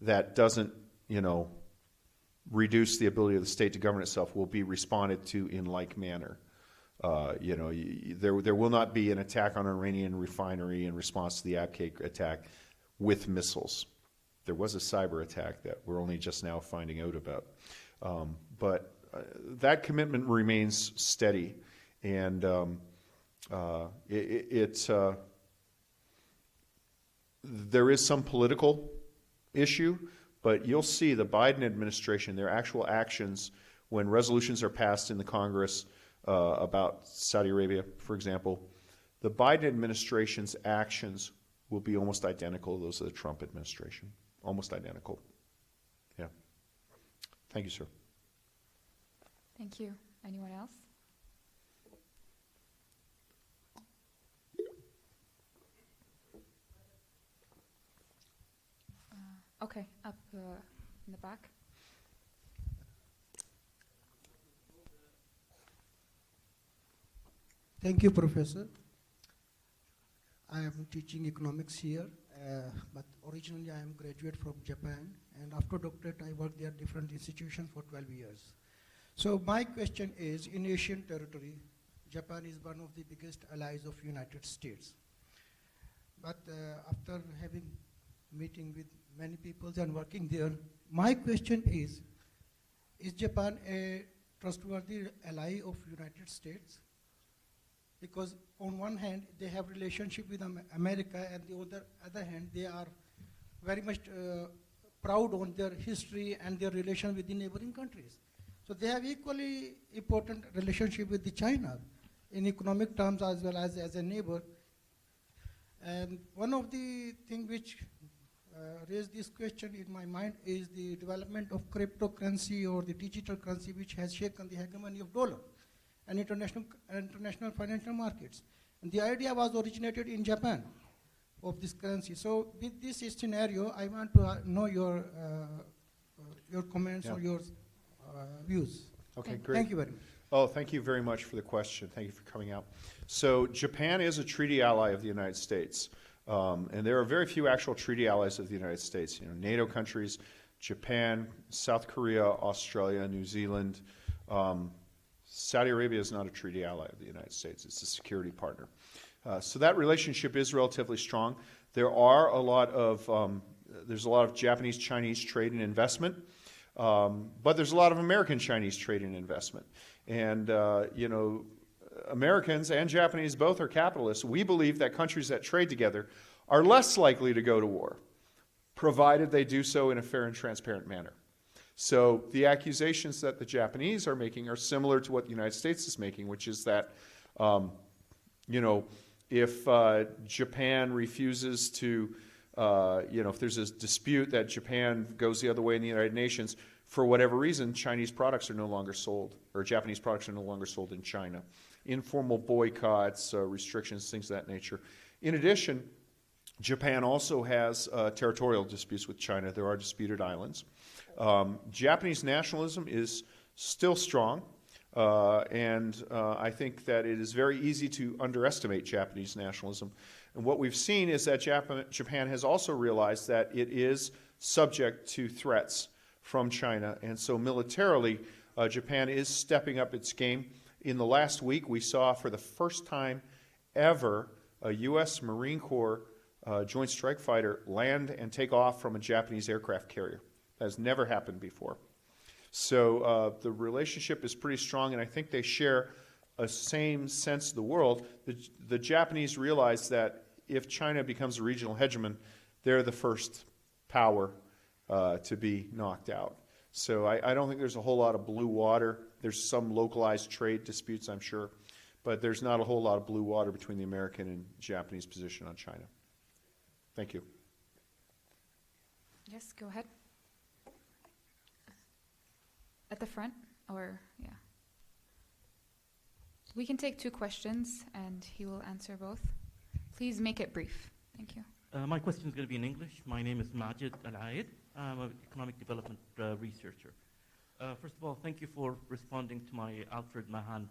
[SPEAKER 2] that doesn't, reduce the ability of the state to govern itself will be responded to in like manner. There will not be an attack on an Iranian refinery in response to the Abqaiq attack with missiles. There was a cyber attack that we're only just now finding out about. But that commitment remains steady, and there is some political issue, but you'll see the Biden administration, their actual actions when resolutions are passed in the Congress about Saudi Arabia, for example, the Biden administration's actions will be almost identical to those of the Trump administration. Almost identical. Yeah. Thank you, sir.
[SPEAKER 1] Thank you. Anyone else? Okay, up in the back.
[SPEAKER 4] Thank you, Professor. I am teaching economics here, but originally I am a graduate from Japan, and after doctorate I worked there different institutions for 12 years. So my question is, in Asian territory, Japan is one of the biggest allies of United States. But after having meeting with many people and working there, my question is Japan a trustworthy ally of United States? Because on one hand, they have relationship with America, and on the other hand, they are very much proud on their history and their relation with the neighboring countries. So they have equally important relationship with the China in economic terms as well as a neighbor. And one of the things which raised this question in my mind is the development of cryptocurrency or the digital currency, which has shaken the hegemony of dollar and international financial markets. And the idea was originated in Japan of this currency. So with this scenario, I want to know your comments or your views.
[SPEAKER 2] Okay, great.
[SPEAKER 4] Thank you very much.
[SPEAKER 2] Oh, thank you very much for the question. Thank you for coming out. So Japan is a treaty ally of the United States. And there are very few actual treaty allies of the United States. You know, NATO countries, Japan, South Korea, Australia, New Zealand. Saudi Arabia is not a treaty ally of the United States. It's a security partner. So that relationship is relatively strong. There are there's a lot of Japanese-Chinese trade and investment, but there's a lot of American-Chinese trade and investment. And, Americans and Japanese both are capitalists. We believe that countries that trade together are less likely to go to war, provided they do so in a fair and transparent manner. So the accusations that the Japanese are making are similar to what the United States is making, which is that, if Japan refuses to, if there's a dispute that Japan goes the other way in the United Nations, for whatever reason, Chinese products are no longer sold, or Japanese products are no longer sold in China. Informal boycotts, restrictions, things of that nature. In addition, Japan also has territorial disputes with China. There are disputed islands. Japanese nationalism is still strong, and I think that it is very easy to underestimate Japanese nationalism. And what we've seen is that Japan has also realized that it is subject to threats from China, and so militarily, Japan is stepping up its game. In the last week, we saw for the first time ever a U.S. Marine Corps Joint Strike Fighter land and take off from a Japanese aircraft carrier. That has never happened before. So the relationship is pretty strong, and I think they share a same sense of the world. The Japanese realize that if China becomes a regional hegemon, they're the first power to be knocked out. So I don't think there's a whole lot of blue water. There's some localized trade disputes, I'm sure, but there's not a whole lot of blue water between the American and Japanese position on China. Thank you.
[SPEAKER 1] Yes, go ahead. At the front, or, yeah. We can take 2 questions, and he will answer both. Please make it brief. Thank you.
[SPEAKER 5] My question is going to be in English. My name is Majid Al-Aid. I'm an economic development researcher. First of all, thank you for responding to my Alfred Mahan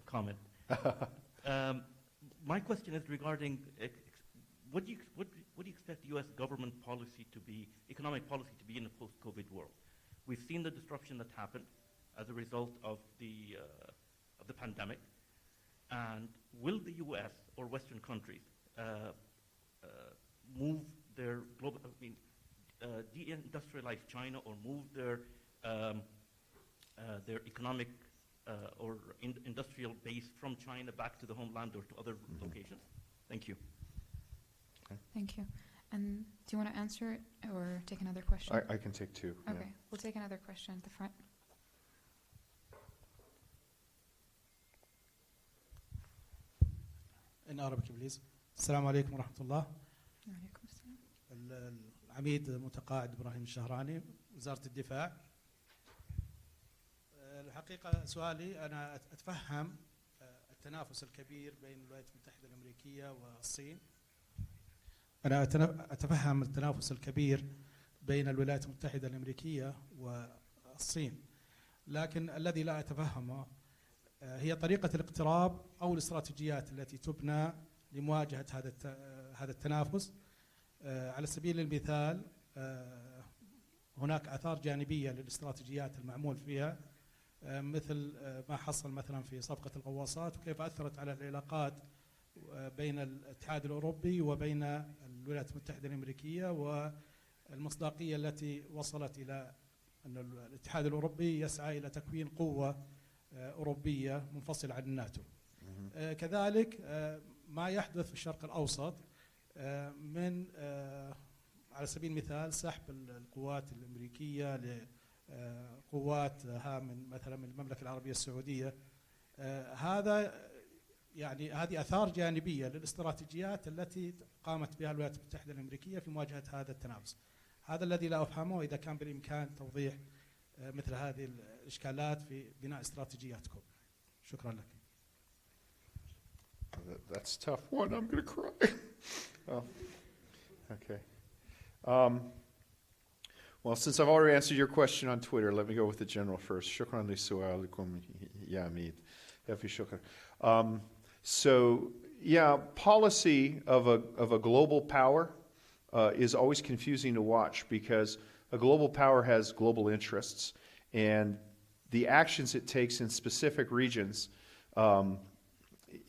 [SPEAKER 5] comment. My question is regarding what do you expect the U.S. government policy to be, economic policy to be in a post-COVID world? We've seen the disruption that happened as a result of the pandemic, and will the U.S. or Western countries move their global, deindustrialize China or move their economic or industrial base from China back to the homeland or to other locations? Thank you.
[SPEAKER 1] Thank you. And do you want to answer it or take another question?
[SPEAKER 2] I can take two.
[SPEAKER 1] Okay,
[SPEAKER 2] Yeah.
[SPEAKER 1] we'll take another question at the front.
[SPEAKER 6] In Arabic, please. السلام عليكم ورحمة الله.
[SPEAKER 1] وعليكم السلام.
[SPEAKER 6] العميد متقاعد إبراهيم الشهراني، وزارة الدفاع. الحقيقة سؤالي، أنا أتفهم التنافس الكبير بين الولايات المتحدة الأمريكية والصين. أنا أتفهم التنافس الكبير بين الولايات المتحدة الأمريكية والصين، لكن الذي لا أتفهمه هي طريقة الاقتراب أو الاستراتيجيات التي تبنى لمواجهة هذا التنافس. على سبيل المثال، هناك آثار جانبية للاستراتيجيات المعمول فيها، مثل ما حصل مثلا في صفقة الغواصات، وكيف أثرت على العلاقات بين الاتحاد الأوروبي وبين الولايات المتحدة الأمريكية، والمصداقية التي وصلت إلى أن الاتحاد الأوروبي يسعى إلى تكوين قوة أوروبية منفصلة عن الناتو. كذلك ما يحدث في الشرق الأوسط من على سبيل المثال سحب القوات الأمريكية لقواتها من مثلا من المملكة العربية السعودية، هذا يعني هذه آثار جانبية للاستراتيجيات التي قامت بها الولايات المتحدة الأمريكية في مواجهة هذا التنافس. هذا الذي لا أفهمه، إذا كان بالإمكان توضيح مثل هذه الإشكالات في بناء استراتيجياتكم. شكرا لك.
[SPEAKER 2] That's a tough one. I'm going to cry. Oh, okay. Well, since I've already answered your question on Twitter, let me go with the general first. Shukran li su'alikum ya Amid. Yafi shukran. So, yeah, policy of a global power is always confusing to watch, because a global power has global interests, and the actions it takes in specific regions,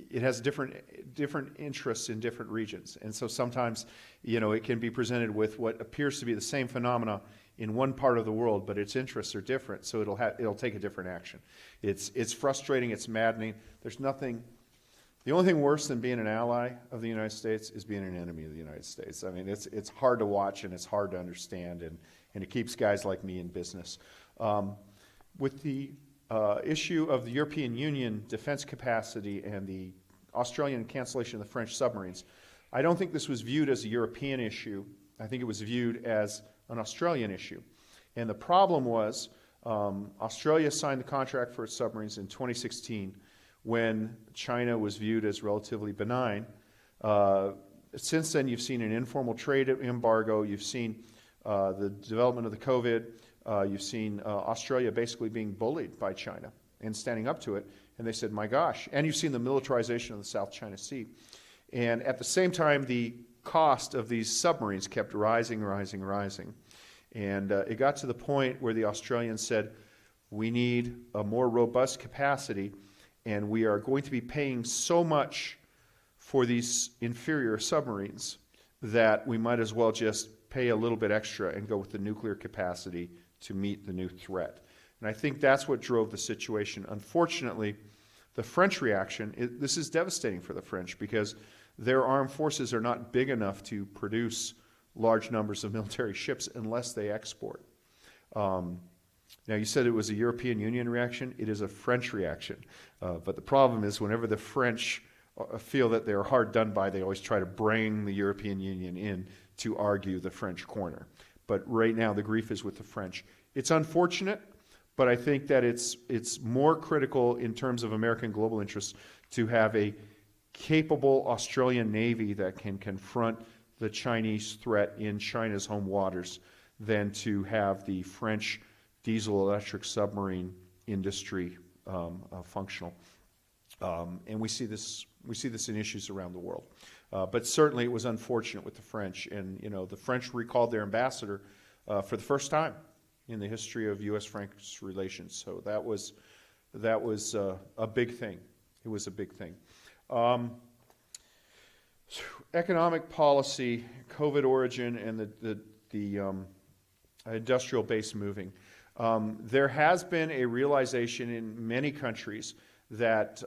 [SPEAKER 2] it has different interests in different regions. And so sometimes, it can be presented with what appears to be the same phenomena in one part of the world, but its interests are different, so it'll take a different action. It's frustrating, it's maddening. The only thing worse than being an ally of the United States is being an enemy of the United States. I mean, it's hard to watch, and it's hard to understand, and it keeps guys like me in business. With the issue of the European Union defense capacity and the Australian cancellation of the French submarines, I don't think this was viewed as a European issue. I think it was viewed as an Australian issue. And the problem was Australia signed the contract for its submarines in 2016 when China was viewed as relatively benign. Since then, you've seen an informal trade embargo. You've seen the development of the COVID. You've seen Australia basically being bullied by China and standing up to it. And they said, my gosh. And you've seen the militarization of the South China Sea. And at the same time, the cost of these submarines kept rising. And it got to the point where the Australians said, we need a more robust capacity, and we are going to be paying so much for these inferior submarines that we might as well just pay a little bit extra and go with the nuclear capacity to meet the new threat. And I think that's what drove the situation. Unfortunately, the French reaction, this is devastating for the French, because their armed forces are not big enough to produce large numbers of military ships unless they export. Now, you said it was a European Union reaction. It is a French reaction. But the problem is, whenever the French feel that they're hard done by, they always try to bring the European Union in to argue the French corner. But right now, the grief is with the French. It's unfortunate, but I think that it's more critical in terms of American global interests to have a capable Australian Navy that can confront the Chinese threat in China's home waters than to have the French diesel-electric submarine industry functional. And we see this in issues around the world. But certainly it was unfortunate with the French. And, the French recalled their ambassador for the first time in the history of U.S.-French relations. So that was a big thing. It was a big thing. Economic policy, COVID origin, and the industrial base moving. There has been a realization in many countries that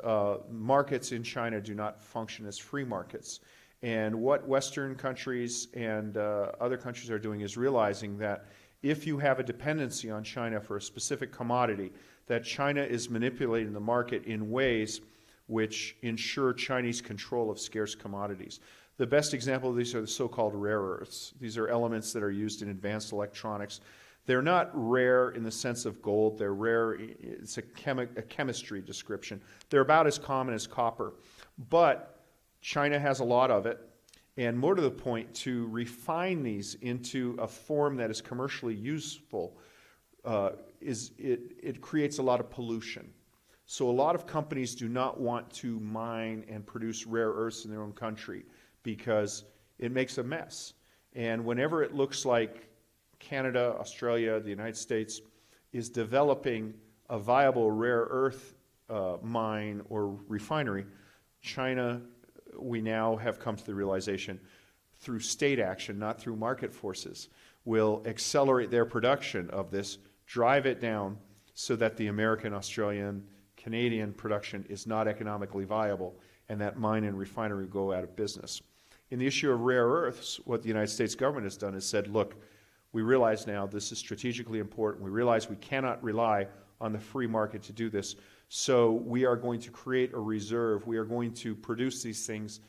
[SPEAKER 2] markets in China do not function as free markets. And what Western countries and other countries are doing is realizing that if you have a dependency on China for a specific commodity, that China is manipulating the market in ways which ensure Chinese control of scarce commodities. The best example of these are the so-called rare earths. These are elements that are used in advanced electronics. They're not rare in the sense of gold. They're rare, it's a chemistry description. They're about as common as copper. But China has a lot of it. And more to the point, to refine these into a form that is commercially useful, it creates a lot of pollution. So a lot of companies do not want to mine and produce rare earths in their own country because it makes a mess. And whenever it looks like Canada, Australia, the United States is developing a viable rare earth mine or refinery, China, we now have come to the realization, through state action, not through market forces, will accelerate their production of this, drive it down so that the American, Australian, Canadian production is not economically viable, and that mine and refinery go out of business. In the issue of rare earths, what the United States government has done is said, look, we realize now this is strategically important. We realize we cannot rely on the free market to do this. So we are going to create a reserve. We are going to produce these things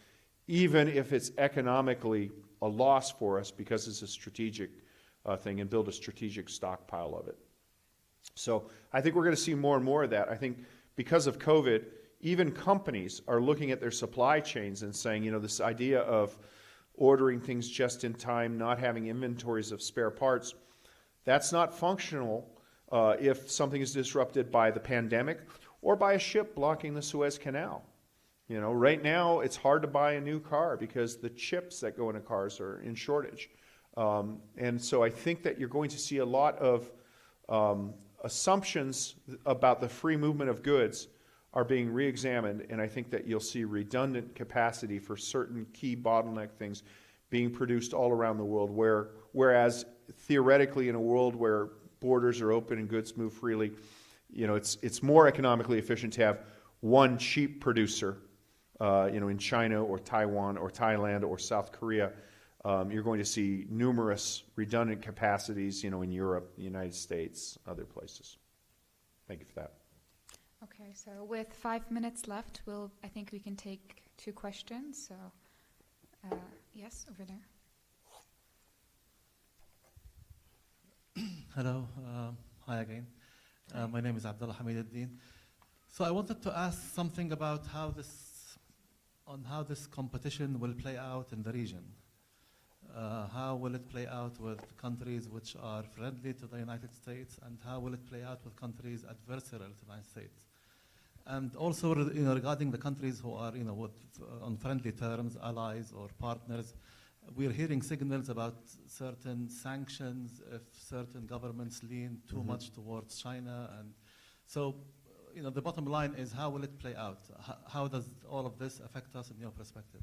[SPEAKER 2] even if it's economically a loss for us because it's a strategic thing, and build a strategic stockpile of it. So I think we're going to see more and more of that. I think because of COVID, even companies are looking at their supply chains and saying, this idea of ordering things just in time, not having inventories of spare parts, that's not functional if something is disrupted by the pandemic or by a ship blocking the Suez Canal. Right now it's hard to buy a new car because the chips that go into cars are in shortage. And so I think that you're going to see a lot of assumptions about the free movement of goods are being re-examined, and I think that you'll see redundant capacity for certain key bottleneck things being produced all around the world, whereas theoretically in a world where borders are open and goods move freely, it's more economically efficient to have one cheap producer, in China or Taiwan or Thailand or South Korea. You're going to see numerous redundant capacities, in Europe, the United States, other places. Thank you for that.
[SPEAKER 1] Okay, so with 5 minutes left, I think we can take 2 questions. So, yes, over there.
[SPEAKER 7] Hello, hi again. My name is Abdullah Hamiduddin. So I wanted to ask something about how this competition will play out in the region. How will it play out with countries which are friendly to the United States, and how will it play out with countries adversarial to the United States? And also, regarding the countries who are, on friendly terms, allies or partners, we're hearing signals about certain sanctions if certain governments lean too much towards China. And so, the bottom line is, how will it play out? How does all of this affect us in your perspective?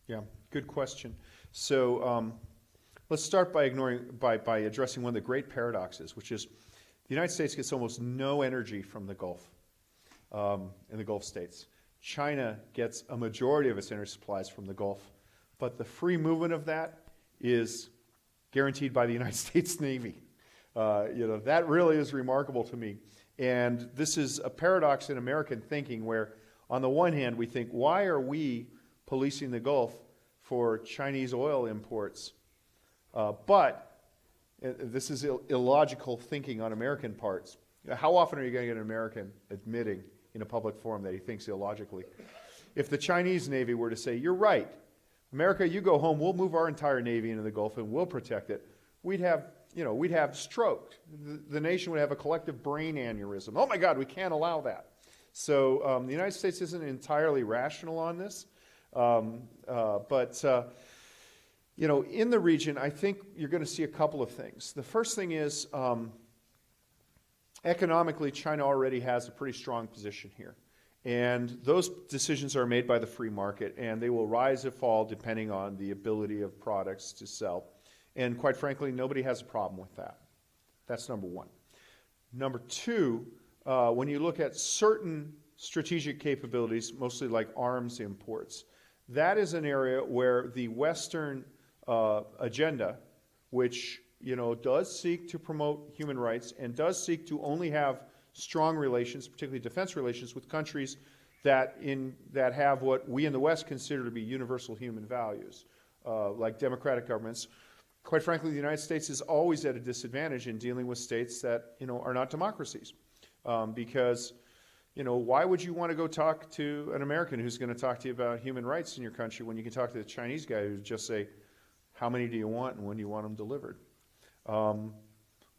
[SPEAKER 2] Yeah, good question. So let's start by addressing one of the great paradoxes, which is the United States gets almost no energy from the Gulf, in the Gulf states. China gets a majority of its energy supplies from the Gulf, but the free movement of that is guaranteed by the United States Navy. That really is remarkable to me. And this is a paradox in American thinking where, on the one hand, we think, why are we policing the Gulf for Chinese oil imports? But this is illogical thinking on American parts. How often are you going to get an American admitting in a public forum that he thinks illogically? If the Chinese Navy were to say, you're right, America, you go home, we'll move our entire Navy into the Gulf and we'll protect it, we'd have stroke. The nation would have a collective brain aneurysm. Oh my God, we can't allow that. So the United States isn't entirely rational on this, but in the region, I think you're going to see a couple of things. The first thing is economically, China already has a pretty strong position here. And those decisions are made by the free market, and they will rise or fall depending on the ability of products to sell. And quite frankly, nobody has a problem with that. That's number one. Number two, when you look at certain strategic capabilities, mostly like arms imports, that is an area where the Western agenda, which does seek to promote human rights and does seek to only have strong relations, particularly defense relations, with countries that have what we in the West consider to be universal human values, like democratic governments. Quite frankly, the United States is always at a disadvantage in dealing with states that are not democracies, because why would you want to go talk to an American who's going to talk to you about human rights in your country when you can talk to the Chinese guy who just say, how many do you want and when do you want them delivered?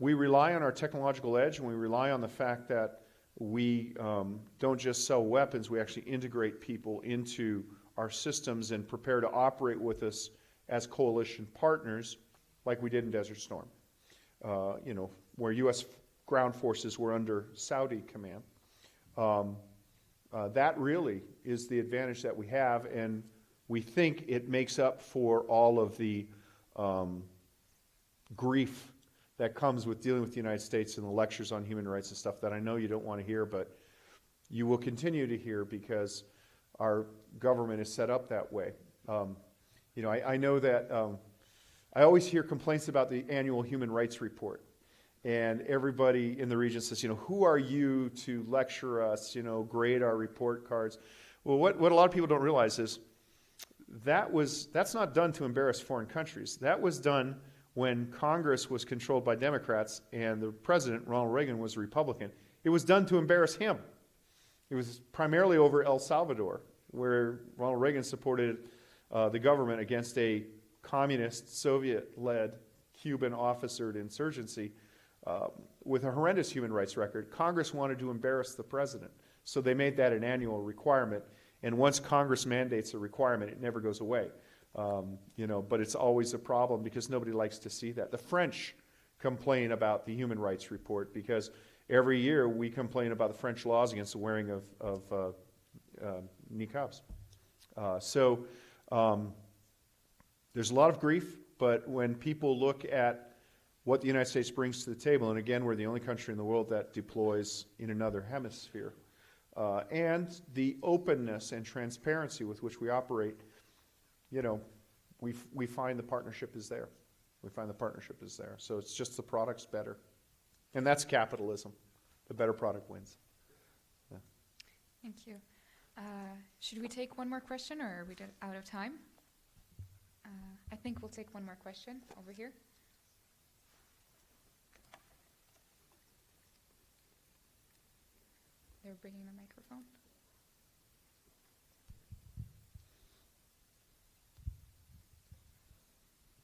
[SPEAKER 2] We rely on our technological edge, and we rely on the fact that we don't just sell weapons, we actually integrate people into our systems and prepare to operate with us as coalition partners, like we did in Desert Storm, where U.S. ground forces were under Saudi command. That really is the advantage that we have, and we think it makes up for all of the grief that comes with dealing with the United States and the lectures on human rights and stuff that I know you don't want to hear, but you will continue to hear because our government is set up that way. I know that I always hear complaints about the annual human rights report, and everybody in the region says, who are you to lecture us, grade our report cards? Well, what a lot of people don't realize is that's not done to embarrass foreign countries. That was done when Congress was controlled by Democrats and the president, Ronald Reagan, was a Republican. It was done to embarrass him. It was primarily over El Salvador, where Ronald Reagan supported the government against a communist, Soviet-led, Cuban-officered insurgency with a horrendous human rights record. Congress wanted to embarrass the president, so they made that an annual requirement. And once Congress mandates a requirement, it never goes away. But it's always a problem because nobody likes to see that. The French complain about the human rights report because every year we complain about the French laws against the wearing of niqabs. There's a lot of grief, but when people look at what the United States brings to the table, and again, we're the only country in the world that deploys in another hemisphere, and the openness and transparency with which we operate, we find the partnership is there. We find the partnership is there. So it's just the product's better. And that's capitalism. The better product wins. Yeah.
[SPEAKER 1] Thank you. Should we take one more question, or are we out of time? I think we'll take one more question over here. They're bringing the microphone.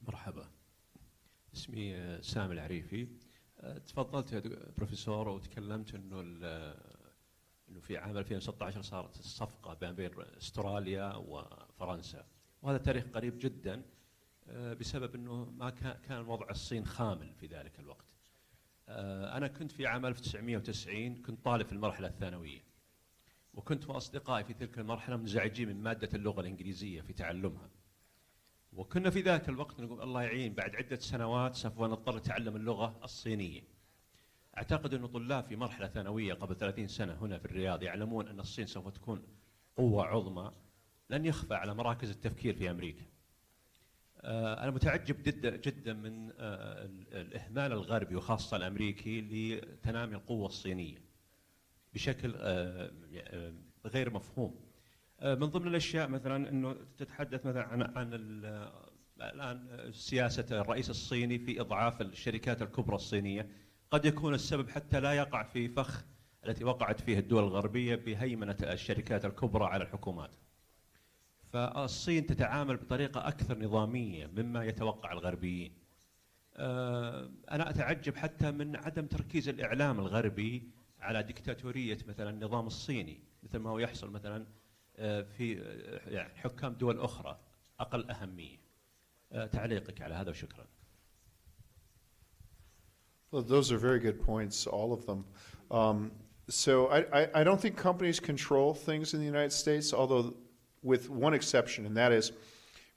[SPEAKER 8] مرحبا، اسمي سامي العريفي. تفضلت يا بروفيسور وتكلمت انه في عام 2016 صارت الصفقه بين استراليا وفرنسا، وهذا تاريخ قريب جدا بسبب انه ما كان وضع الصين خامل في ذلك الوقت. انا كنت في عام 1990 كنت طالب في المرحله الثانويه، وكنت واصدقائي في تلك المرحله منزعجين من ماده اللغه الانجليزيه في تعلمها. وكنا في ذاك الوقت نقول الله يعين بعد عدة سنوات سوف نضطر نتعلم اللغة الصينية. أعتقد أن طلاب في مرحلة ثانوية قبل 30 سنة هنا في الرياض يعلمون أن الصين سوف تكون قوة عظمى لن يخفى على مراكز التفكير في أمريكا. أنا متعجب جدا من الإهمال الغربي وخاصة الأمريكي لتنامي القوة الصينية بشكل غير مفهوم. من ضمن الاشياء مثلا انه تتحدث مثلا عن الان سياسه الرئيس الصيني في اضعاف الشركات الكبرى الصينيه، قد يكون السبب حتى لا يقع في فخ التي وقعت فيه الدول الغربيه بهيمنه الشركات الكبرى على الحكومات. فالصين تتعامل بطريقه اكثر نظاميه مما يتوقع الغربيين. انا اتعجب حتى من عدم تركيز الاعلام الغربي على ديكتاتوريه مثلا النظام الصيني. مثل ما هو يحصل مثلا في يعني حكام دول أخرى أقل أهمية. تعليقك على هذا وشكرا.
[SPEAKER 2] Well, those are very good points, all of them. So I don't think companies control things in the United States, although with one exception, and that is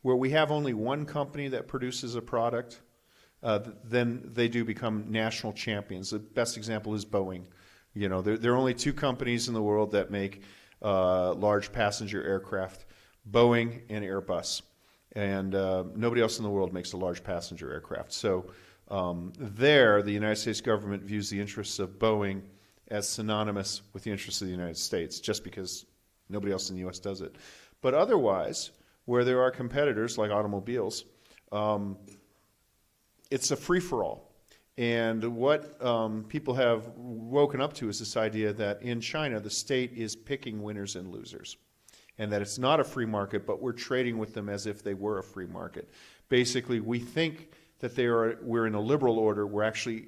[SPEAKER 2] where we have only one company that produces a product, then they do become national champions. The best example is Boeing. You know, there are only two companies in the world that make large passenger aircraft, Boeing and Airbus. And nobody else in the world makes a large passenger aircraft. So there, the United States government views the interests of Boeing as synonymous with the interests of the United States, just because nobody else in the U.S. does it. But otherwise, where there are competitors like automobiles, it's a free-for-all. And what people have woken up to is this idea that in China, the state is picking winners and losers, and that it's not a free market, but we're trading with them as if they were a free market. Basically, we think that we're in a liberal order. We're actually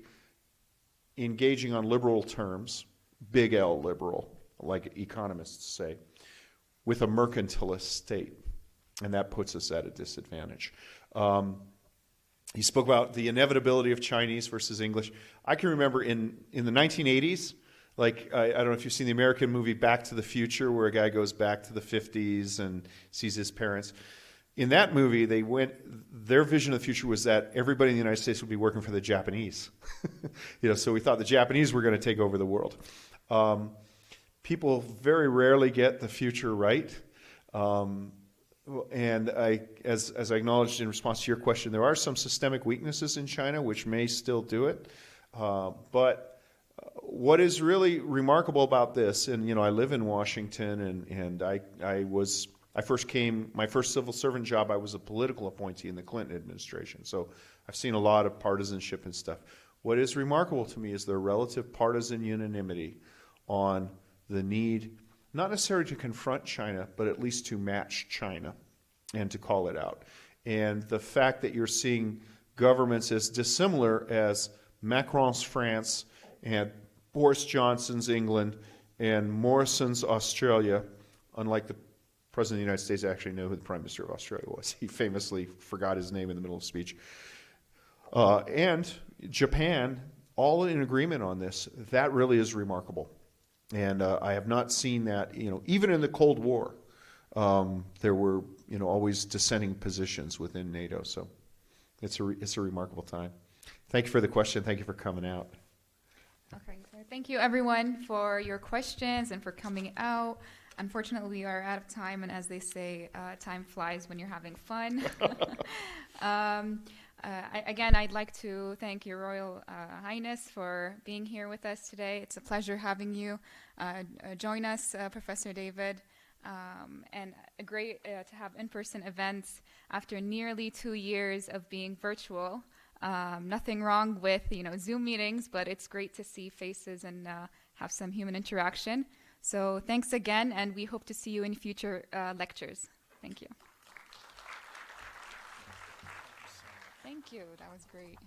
[SPEAKER 2] engaging on liberal terms, big L liberal, like economists say, with a mercantilist state, and that puts us at a disadvantage. He spoke about the inevitability of Chinese versus English. I can remember in the 1980s, like, I don't know if you've seen the American movie Back to the Future, where a guy goes back to the 50s and sees his parents. In that movie, their vision of the future was that everybody in the United States would be working for the Japanese. So we thought the Japanese were going to take over the world. People very rarely get the future right. And as I acknowledged in response to your question, there are some systemic weaknesses in China which may still do it. But what is really remarkable about this, and I live in Washington, and my first civil servant job, I was a political appointee in the Clinton administration. So I've seen a lot of partisanship and stuff. What is remarkable to me is the relative partisan unanimity on the need, not necessarily to confront China, but at least to match China and to call it out. And the fact that you're seeing governments as dissimilar as Macron's France and Boris Johnson's England and Morrison's Australia, unlike the President of the United States, I actually know who the Prime Minister of Australia was. He famously forgot his name in the middle of a speech. And Japan, all in agreement on this. That really is remarkable. And I have not seen that, even in the Cold War, there were, always dissenting positions within NATO. So it's a remarkable time. Thank you for the question. Thank you for coming out.
[SPEAKER 1] Okay, so thank you everyone for your questions and for coming out. Unfortunately, we are out of time, and as they say, time flies when you're having fun. Again, I'd like to thank Your Royal Highness for being here with us today. It's a pleasure having you join us, Professor David, and great to have in-person events after nearly 2 years of being virtual. Nothing wrong with Zoom meetings, but it's great to see faces and have some human interaction. So thanks again, and we hope to see you in future lectures. Thank you. Thank you. That was great.